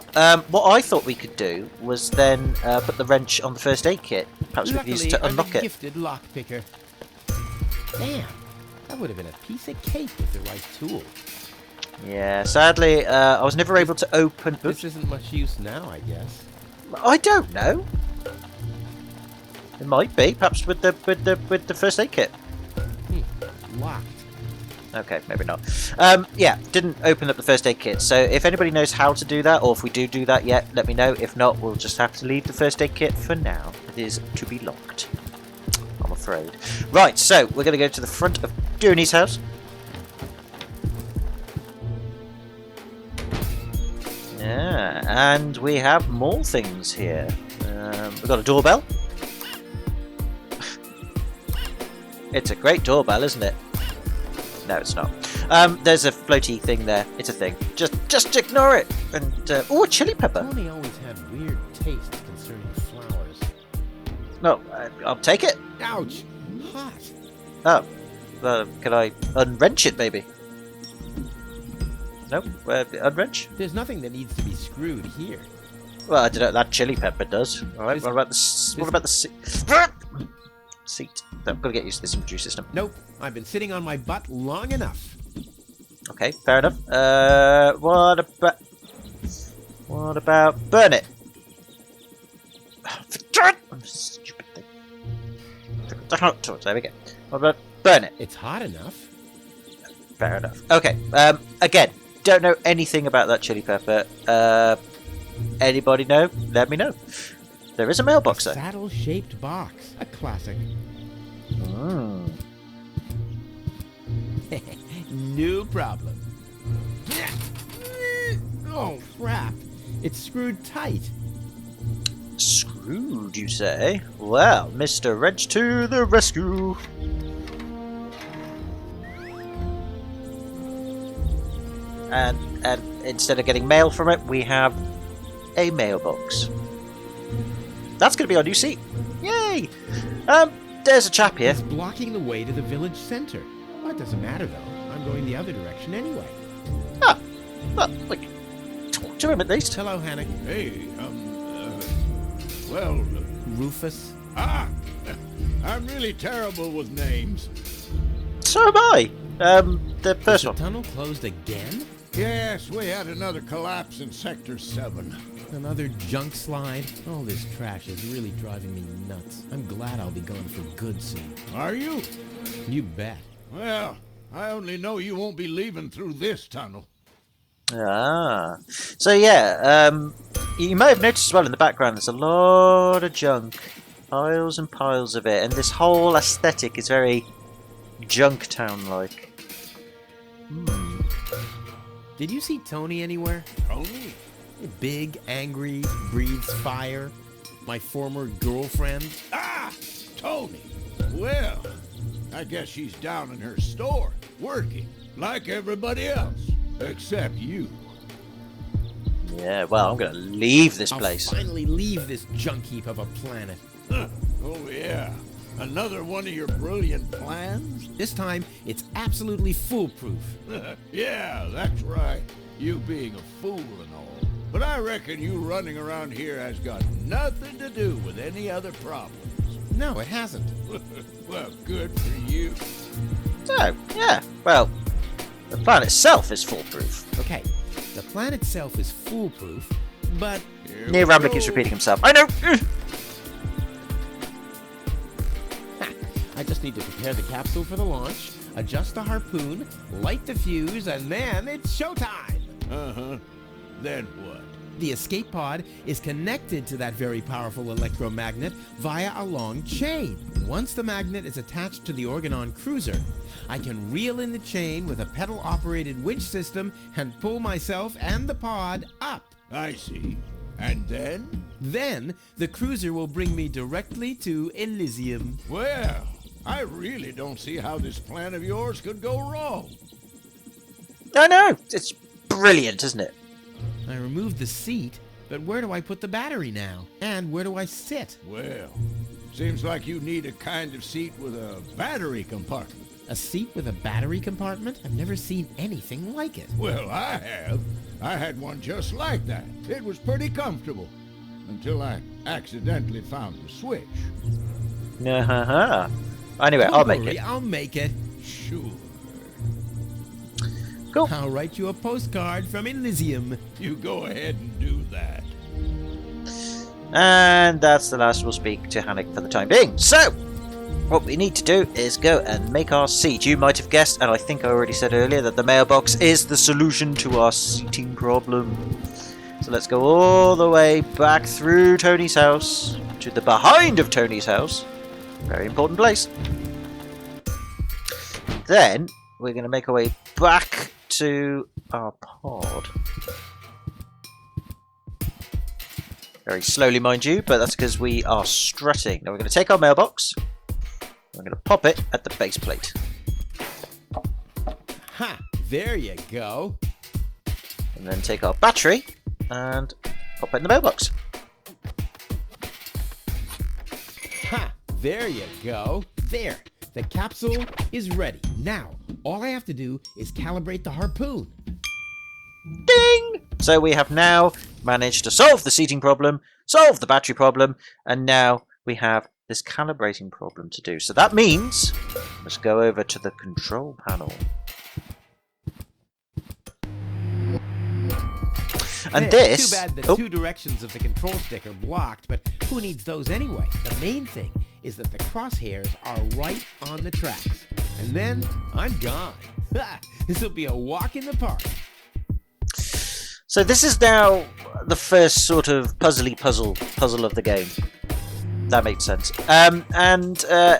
what I thought we could do was then put the wrench on the first aid kit. Perhaps we could use it to unlock I'm a it. gifted lockpicker. Damn, that would have been a piece of cake with the right tool. Yeah, sadly, I was never able to open... This isn't much use now, I guess. I don't know. It might be, perhaps with the first aid kit. Locked. Okay, maybe not. Yeah, didn't open up the first aid kit. So if anybody knows how to do that, or if we do that yet, let me know. If not, we'll just have to leave the first aid kit for now. It is to be locked, I'm afraid. Right, so we're going to go to the front of Dooney's house. Yeah, and we have more things here. We've got a doorbell. It's a great doorbell, isn't it? No, it's not. There's a floaty thing there. It's a thing. Just ignore it. And oh, a chili pepper. Tony always had weird tastes concerning flowers. No, I'll take it. Ouch! Hot. Oh, can I unwrench it, maybe? No, unwrench. There's nothing that needs to be screwed here. Well, I don't know. That chili pepper does. All right. This- What about the? What about the seat? Seat. I'm gonna get used to this inventory system. Nope, I've been sitting on my butt long enough. Okay, fair enough. What about? What about burn it? Stupid thing. There we go. What about burn it? It's hot enough. Fair enough. Okay. Again, don't know anything about that chili pepper. Anybody know? Let me know. There is a mailbox though. Saddle-shaped box. A classic. Mm. No problem. Oh, crap. It's screwed tight. Screwed, you say? Well, Mr. Wrench to the rescue. And instead of getting mail from it, we have a mailbox. That's going to be our new seat. Yay! There's a chap here. It's blocking the way to the village center. Well, it doesn't matter, though. I'm going the other direction anyway. Ah, well, like, talk to him at least. Hello, Hannick. Hey, well, Rufus. I'm really terrible with names. So am I. The Is first the one. tunnel closed again? Yes, we had another collapse in Sector 7. Another junk slide? All this trash is really driving me nuts. I'm glad I'll be gone for good soon. Are you? You bet. Well, I only know you won't be leaving through this tunnel. Ah. So yeah, you may have noticed as well in the background there's a lot of junk. Piles and piles of it. And this whole aesthetic is very Junktown-like. Did you see Tony anywhere? Tony? Big, angry, breathes fire. My former girlfriend. Tony. Well, I guess she's down in her store, working, like everybody else, except you. Yeah, well, I'm going to leave this I'll place. finally leave this junk heap of a planet. Oh, yeah. Another one of your brilliant plans? This time, it's absolutely foolproof. Yeah, that's right. You being a fool and all. But I reckon you running around here has got nothing to do with any other problems. No, it hasn't. Well, good for you. So, yeah, well, the plan itself is foolproof. Okay, the plan itself is foolproof, but Here Near we Rambler go. keeps repeating himself. I know! I just need to prepare the capsule for the launch, adjust the harpoon, light the fuse, and then it's showtime! Uh-huh. Then what? The escape pod is connected to that very powerful electromagnet via a long chain. Once the magnet is attached to the Organon cruiser, I can reel in the chain with a pedal-operated winch system and pull myself and the pod up. I see. And then? Then, the cruiser will bring me directly to Elysium. Well, I really don't see how this plan of yours could go wrong. I know! It's brilliant, isn't it? I removed the seat, but where do I put the battery now? And where do I sit? Well, seems like you need a kind of seat with a battery compartment. A seat with a battery compartment? I've never seen anything like it. Well, I have. I had one just like that. It was pretty comfortable. Until I accidentally found the switch. Uh-huh. Anyway, I'll make it. I'll make it. Sure. Cool. I'll write you a postcard from Elysium. You go ahead and do that. And that's the last we'll speak to Hannick for the time being. So, what we need to do is go and make our seat. You might have guessed, and I think I already said earlier, that the mailbox is the solution to our seating problem. So let's go all the way back through Tony's house to the behind of Tony's house. Very important place. Then we're going to make our way back to our pod. Very slowly, mind you, but that's because we are strutting. Now we're going to take our mailbox. We're going to pop it at the base plate. Ha! There you go. And then take our battery and pop it in the mailbox. Ha! There you go. There. The capsule is ready. Now, all I have to do is calibrate the harpoon. Ding! So we have now managed to solve the seating problem, solve the battery problem, and now we have this calibrating problem to do. So that means let's go over to the control panel. And Too bad the two directions of the control stick are blocked, but who needs those anyway? The main thing is that the crosshairs are right on the tracks. And then I'm gone. This'll be a walk in the park. So this is now the first sort of puzzle of the game. That makes sense.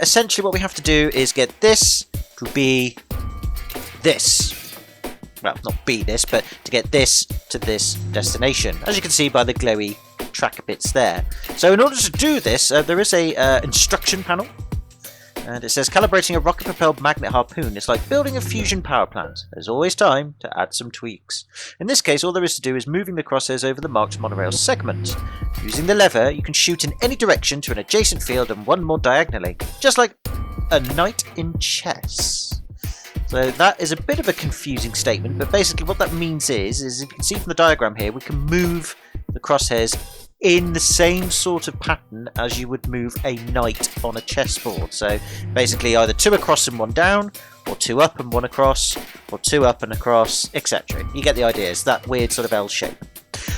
Essentially what we have to do is get this to be this. Well, not be this, but to get this to this destination. As you can see by the glowy tracker bits there. So in order to do this, there is a instruction panel. And it says, calibrating a rocket-propelled magnet harpoon is like building a fusion power plant. There's always time to add some tweaks. In this case, all there is to do is moving the crosshairs over the marked monorail segment. Using the lever, you can shoot in any direction to an adjacent field and one more diagonally. Just like a knight in chess. So that is a bit of a confusing statement, but basically what that means is if you can see from the diagram here, we can move the crosshairs in the same sort of pattern as you would move a knight on a chessboard. So basically either 2 across and 1 down, or 2 up and 1 across, or 2 up and across, etc. You get the idea, it's that weird sort of L shape.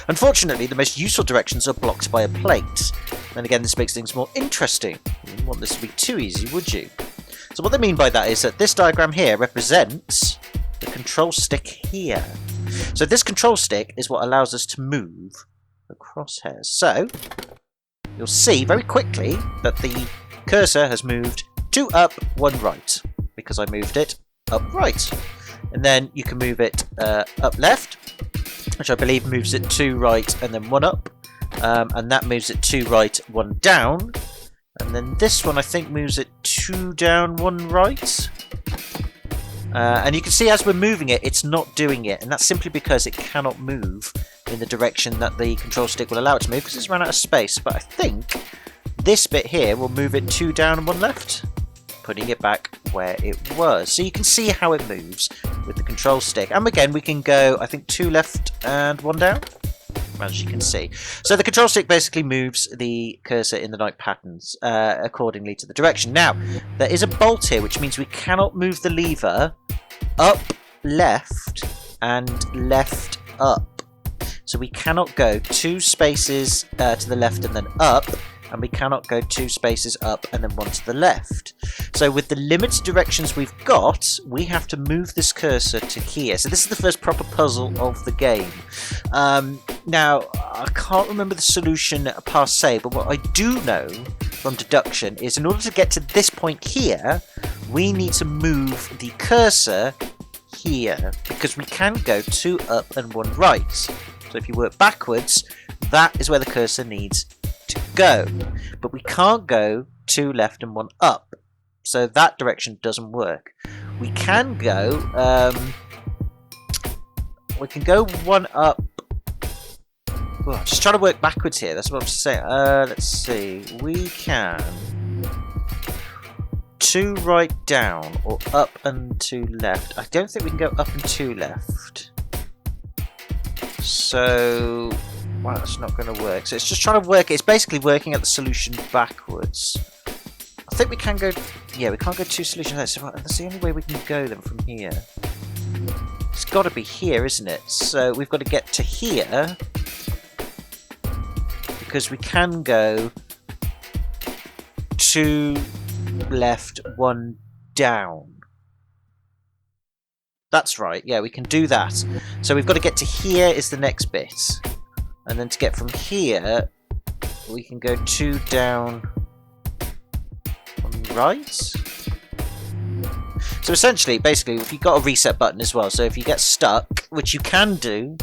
Unfortunately, the most useful directions are blocked by a plate. And again, this makes things more interesting. You wouldn't want this to be too easy, would you? So what they mean by that is that this diagram here represents the control stick here. So this control stick is what allows us to move the crosshairs. So you'll see very quickly that the cursor has moved 2 up, 1 right, because I moved it up right. And then you can move it up left, which I believe moves it 2 right and then 1 up. And that moves it 2 right, 1 down. And then this one I think moves it 2 down, 1 right. And you can see as we're moving it, it's not doing it. And that's simply because it cannot move in the direction that the control stick will allow it to move, because it's run out of space. But I think this bit here will move it 2 down and 1 left, putting it back where it was. So you can see how it moves with the control stick. And again, we can go, I think, 2 left and 1 down, as you can see. So the control stick basically moves the cursor in the knight patterns accordingly to the direction. Now, there is a bolt here, which means we cannot move the lever up, left, and left, up. So we cannot go 2 spaces to the left and then up, and we cannot go 2 spaces up and then 1 to the left. So with the limited directions we've got, we have to move this cursor to here. So this is the first proper puzzle of the game. Now, I can't remember the solution per se, but what I do know from deduction is in order to get to this point here, we need to move the cursor here, because we can go 2 up and 1 right. So if you work backwards, that is where the cursor needs to go. But we can't go 2 left and 1 up. So that direction doesn't work. We can go 1 up. Well, just trying to work backwards here. That's what I'm saying. Let's see. We can 2 right down, or up and 2 left. I don't think we can go up and 2 left. So, well, that's not going to work. So it's just trying to work. It's basically working at the solution backwards. I think we can go. Yeah, we can't go 2 solutions there. So that's the only way we can go then from here. It's got to be here, isn't it? So we've got to get to here, because we can go 2 left, 1 down. That's right, yeah, we can do that. So we've got to get to here is the next bit. And then to get from here, we can go 2 down, 1 right. So essentially, basically, if you've got a reset button as well, so if you get stuck, which you can do,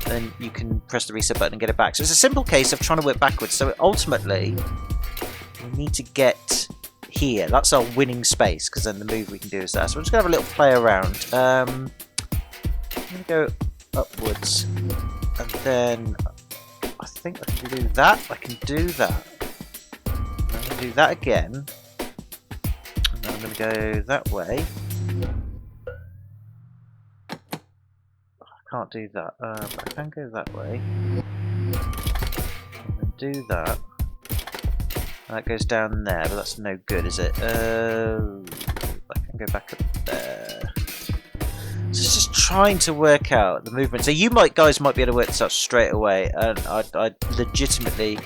then you can press the reset button and get it back. So it's a simple case of trying to work backwards. So ultimately, we need to get here. That's our winning space, because then the move we can do is that. So we're just going to have a little play around. I'm going to go upwards, and then I think I can do that. I can do that. I'm going to do that again, and then I'm going to go that way. I can't do that, but I can go that way, and then do that. That goes down there, but that's no good, is it? I can go back up there. So let's just trying to work out the movement. So you guys might be able to work this out straight away, and I legitimately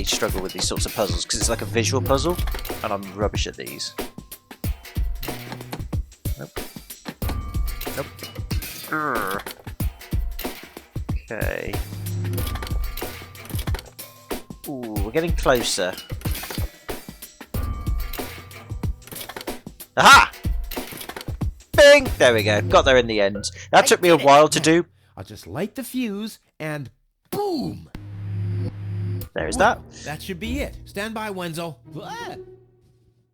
struggle with these sorts of puzzles because it's like a visual puzzle, and I'm rubbish at these. Nope. Nope. Urgh. Okay. Ooh, we're getting closer. Aha! Bing! There we go. Got there in the end. That took me a while to do. I'll just light the fuse and boom! There's that. That should be it. Stand by, Wenzel. Ah!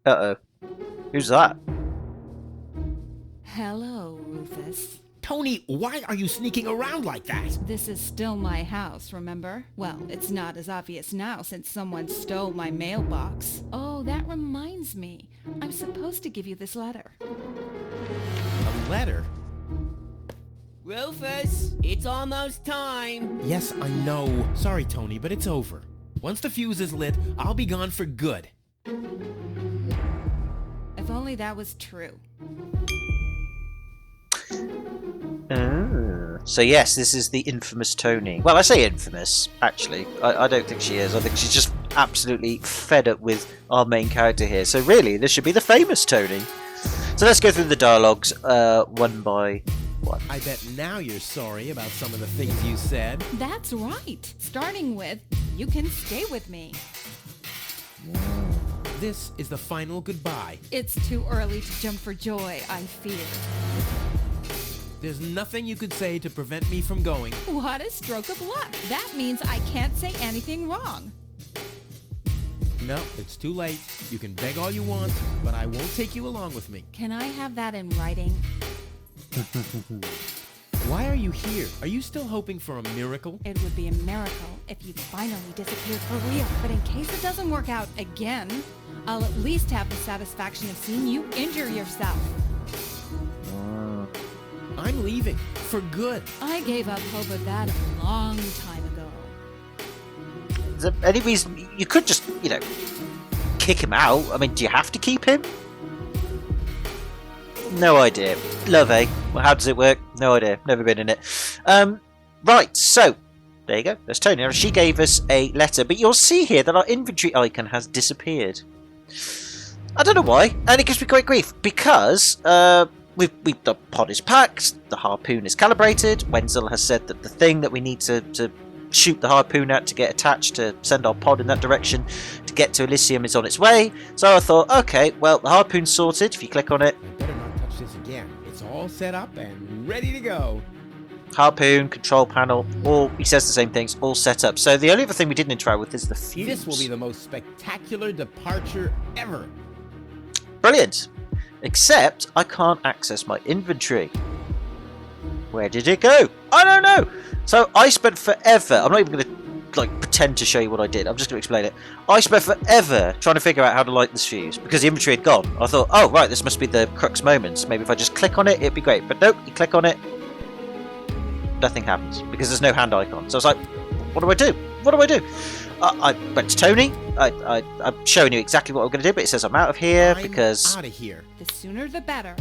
Uh-oh. Who's that? Hello, Rufus. Tony, why are you sneaking around like that? This is still my house, remember? Well, it's not as obvious now since someone stole my mailbox. Oh, that reminds me. I'm supposed to give you this letter. A letter? Rufus, it's almost time. Yes, I know. Sorry, Tony, but it's over. Once the fuse is lit, I'll be gone for good. If only that was true. So yes, this is the infamous Tony. Well, I say infamous, actually. I don't think she is. I think she's just absolutely fed up with our main character here. So really, this should be the famous Tony. So let's go through the dialogues one by one. I bet now you're sorry about some of the things you said. That's right. Starting with, you can stay with me. This is the final goodbye. It's too early to jump for joy, I fear. There's nothing you could say to prevent me from going. What a stroke of luck. That means I can't say anything wrong. No, it's too late. You can beg all you want, but I won't take you along with me. Can I have that in writing? Why are you here? Are you still hoping for a miracle? It would be a miracle if you finally disappeared for real. But in case it doesn't work out again, I'll at least have the satisfaction of seeing you injure yourself. I'm leaving. For good. I gave up hope of that a long time ago. Is there any reason you could just, kick him out? I mean, do you have to keep him? No idea. Love, eh? Well, how does it work? No idea. Never been in it. Right, so there you go. That's Tony. Now, she gave us a letter, but you'll see here that our inventory icon has disappeared. I don't know why, and it gives me great grief because the pod is packed, the harpoon is calibrated. Wenzel has said that the thing that we need to shoot the harpoon at to get attached to send our pod in that direction to get to Elysium is on its way. So I thought, okay, well, the harpoon's sorted. If you click on it, I better not touch this again. It's all set up and ready to go. harpoon, control panel, all, he says the same things, all set up. So the only other thing we didn't interact with is the fuse. This will be the most spectacular departure ever. Brilliant. Except I can't access my inventory. Where did it go? I don't know. So I spent forever. I'm not even going to pretend to show you what I did. I'm just going to explain it. I spent forever trying to figure out how to light this fuse because the inventory had gone. I thought, oh right, this must be the crux moments. Maybe if I just click on it, it'd be great. But nope, you click on it, nothing happens because there's no hand icon. So I was like, what do I do? What do I do? I went to Tony. I'm showing you exactly what I'm going to do, but it says I'm out of here because out of here. The sooner the better.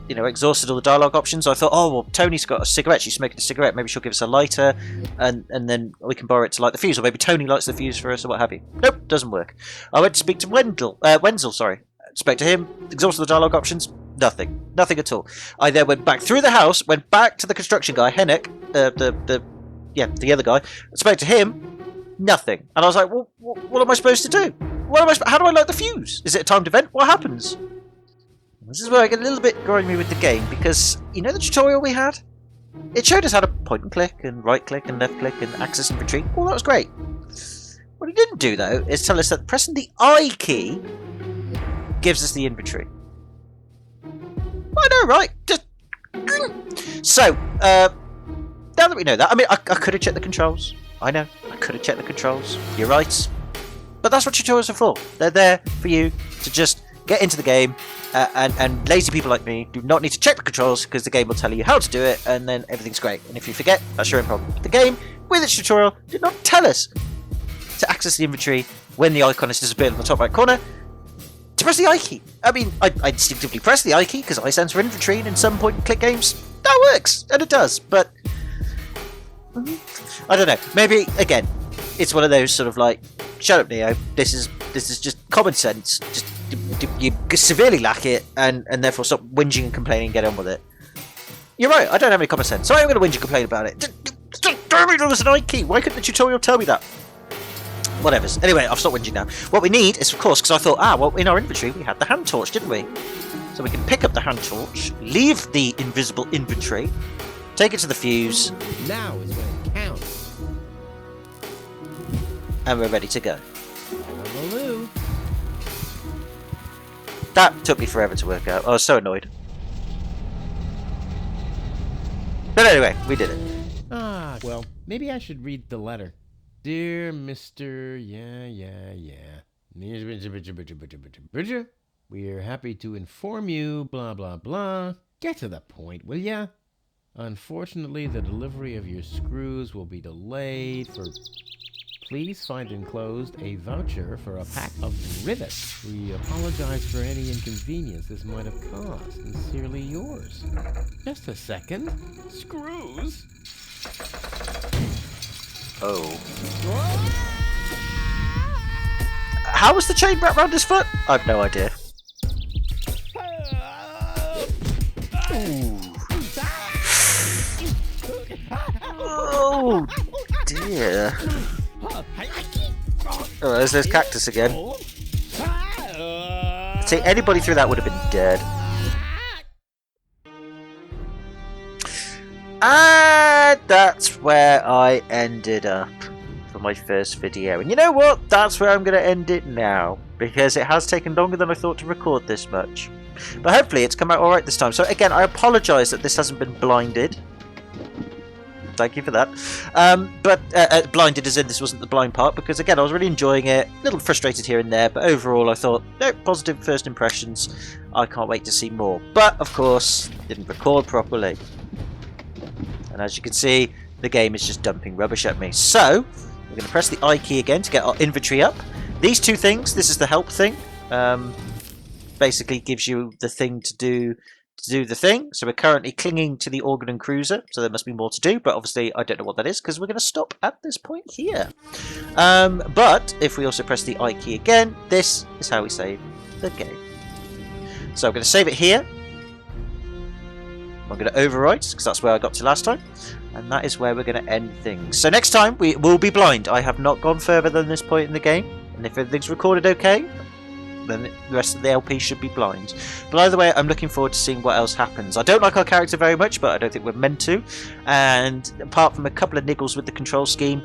Exhausted all the dialogue options. I thought, oh well, Tony's got a cigarette. She's smoking a cigarette. Maybe she'll give us a lighter, and then we can borrow it to light the fuse, or maybe Tony lights the fuse for us, or what have you. Nope, doesn't work. I went to speak to Wenzel. Sorry, spoke to him. Exhausted the dialogue options. Nothing at all. I then went back through the house, went back to the construction guy, Hennek, the other guy. Spoke to him. Nothing. And I was like, well, what am I supposed to do? How do I light the fuse? Is it a timed event? What happens? This is where I get a little bit grimy with the game because the tutorial we had? It showed us how to point and click and right click and left click and access inventory. All that was great. What it didn't do though is tell us that pressing the I key gives us the inventory. I know, right? So, now that we know that, I mean, I could have checked the controls. I know, I could have checked the controls. You're right. But that's what tutorials are for. They're there for you to just get into the game, and lazy people like me do not need to check the controls because the game will tell you how to do it, and then everything's great. And if you forget, that's your own problem. The game, with its tutorial, did not tell us to access the inventory when the icon is disappeared in the top right corner. to press the I key. I mean, I instinctively press the I key because I stands for inventory, and in some point-and-click games, that works, and it does, but I don't know. Maybe, again, it's one of those sort of like, shut up, Neo, this is just common sense. Just you severely lack it, and therefore stop whinging and complaining and get on with it. You're right, I don't have any common sense, so I'm going to whinge and complain about it. Damn it, there's an I key. Why couldn't the tutorial tell me that? Whatevers. Anyway, I've stopped whinging now. What we need is, of course, because I thought, well, in our inventory we had the hand torch, didn't we? So we can pick up the hand torch, leave the invisible inventory, take it to the fuse. Now is when it counts. And we're ready to go. Hallelujah. That took me forever to work out. I was so annoyed. But anyway, we did it. Ah, well, maybe I should read the letter. Dear Mr. We are happy to inform you, blah, blah, blah. Get to the point, will ya? Unfortunately, the delivery of your screws will be delayed for... Please find enclosed a voucher for a pack of rivets. We apologize for any inconvenience this might have caused. Sincerely yours. Just a second. Screws? Oh. How was the chain wrapped around his foot? I have no idea. Oh dear. Oh, there's this cactus again. See, anybody through that would have been dead. And that's where I ended up for my first video. And you know what? That's where I'm going to end it now, because it has taken longer than I thought to record this much. But hopefully it's come out alright this time. So again, I apologise that this hasn't been blinded. Thank you for that. But blinded as in this wasn't the blind part, because again I was really enjoying it, a little frustrated here and there, but overall I thought, no, positive first impressions. I can't wait to see more. But of course, didn't record properly. And as you can see, the game is just dumping rubbish at me. So, we're going to press the I key again to get our inventory up. These two things, this is the help thing, basically gives you the thing to do the thing. So we're currently clinging to the organ and cruiser, so there must be more to do, but obviously I don't know what that is because we're going to stop at this point here. But if we also press the I key again, this is how we save the game. So I'm going to save it here. I'm going to overwrite because that's where I got to last time, and that is where we're going to end things. So next time we will be blind. I have not gone further than this point in the game, and if everything's recorded okay, then the rest of the LP should be blind. But either way, I'm looking forward to seeing what else happens. I don't like our character very much, but I don't think we're meant to. And apart from a couple of niggles with the control scheme,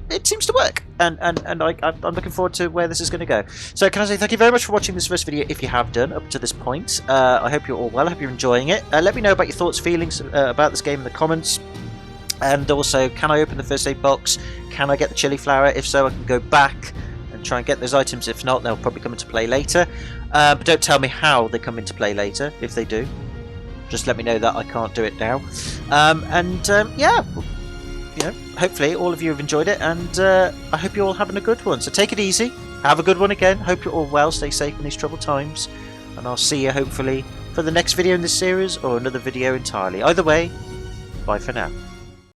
it seems to work. And I'm looking forward to where this is going to go. So can I say thank you very much for watching this first video, if you have done up to this point. I hope you're all well. I hope you're enjoying it. Let me know about your thoughts, feelings about this game in the comments. And also, can I open the first aid box? Can I get the chili flower? If so, I can go back and try and get those items. If not, they'll probably come into play later. But don't tell me how they come into play later, if they do. Just let me know that I can't do it now. Yeah, you know, hopefully all of you have enjoyed it, and I hope you're all having a good one. So take it easy, have a good one again. Hope you're all well, stay safe in these troubled times, and I'll see you hopefully for the next video in this series or another video entirely. Either way, bye for now.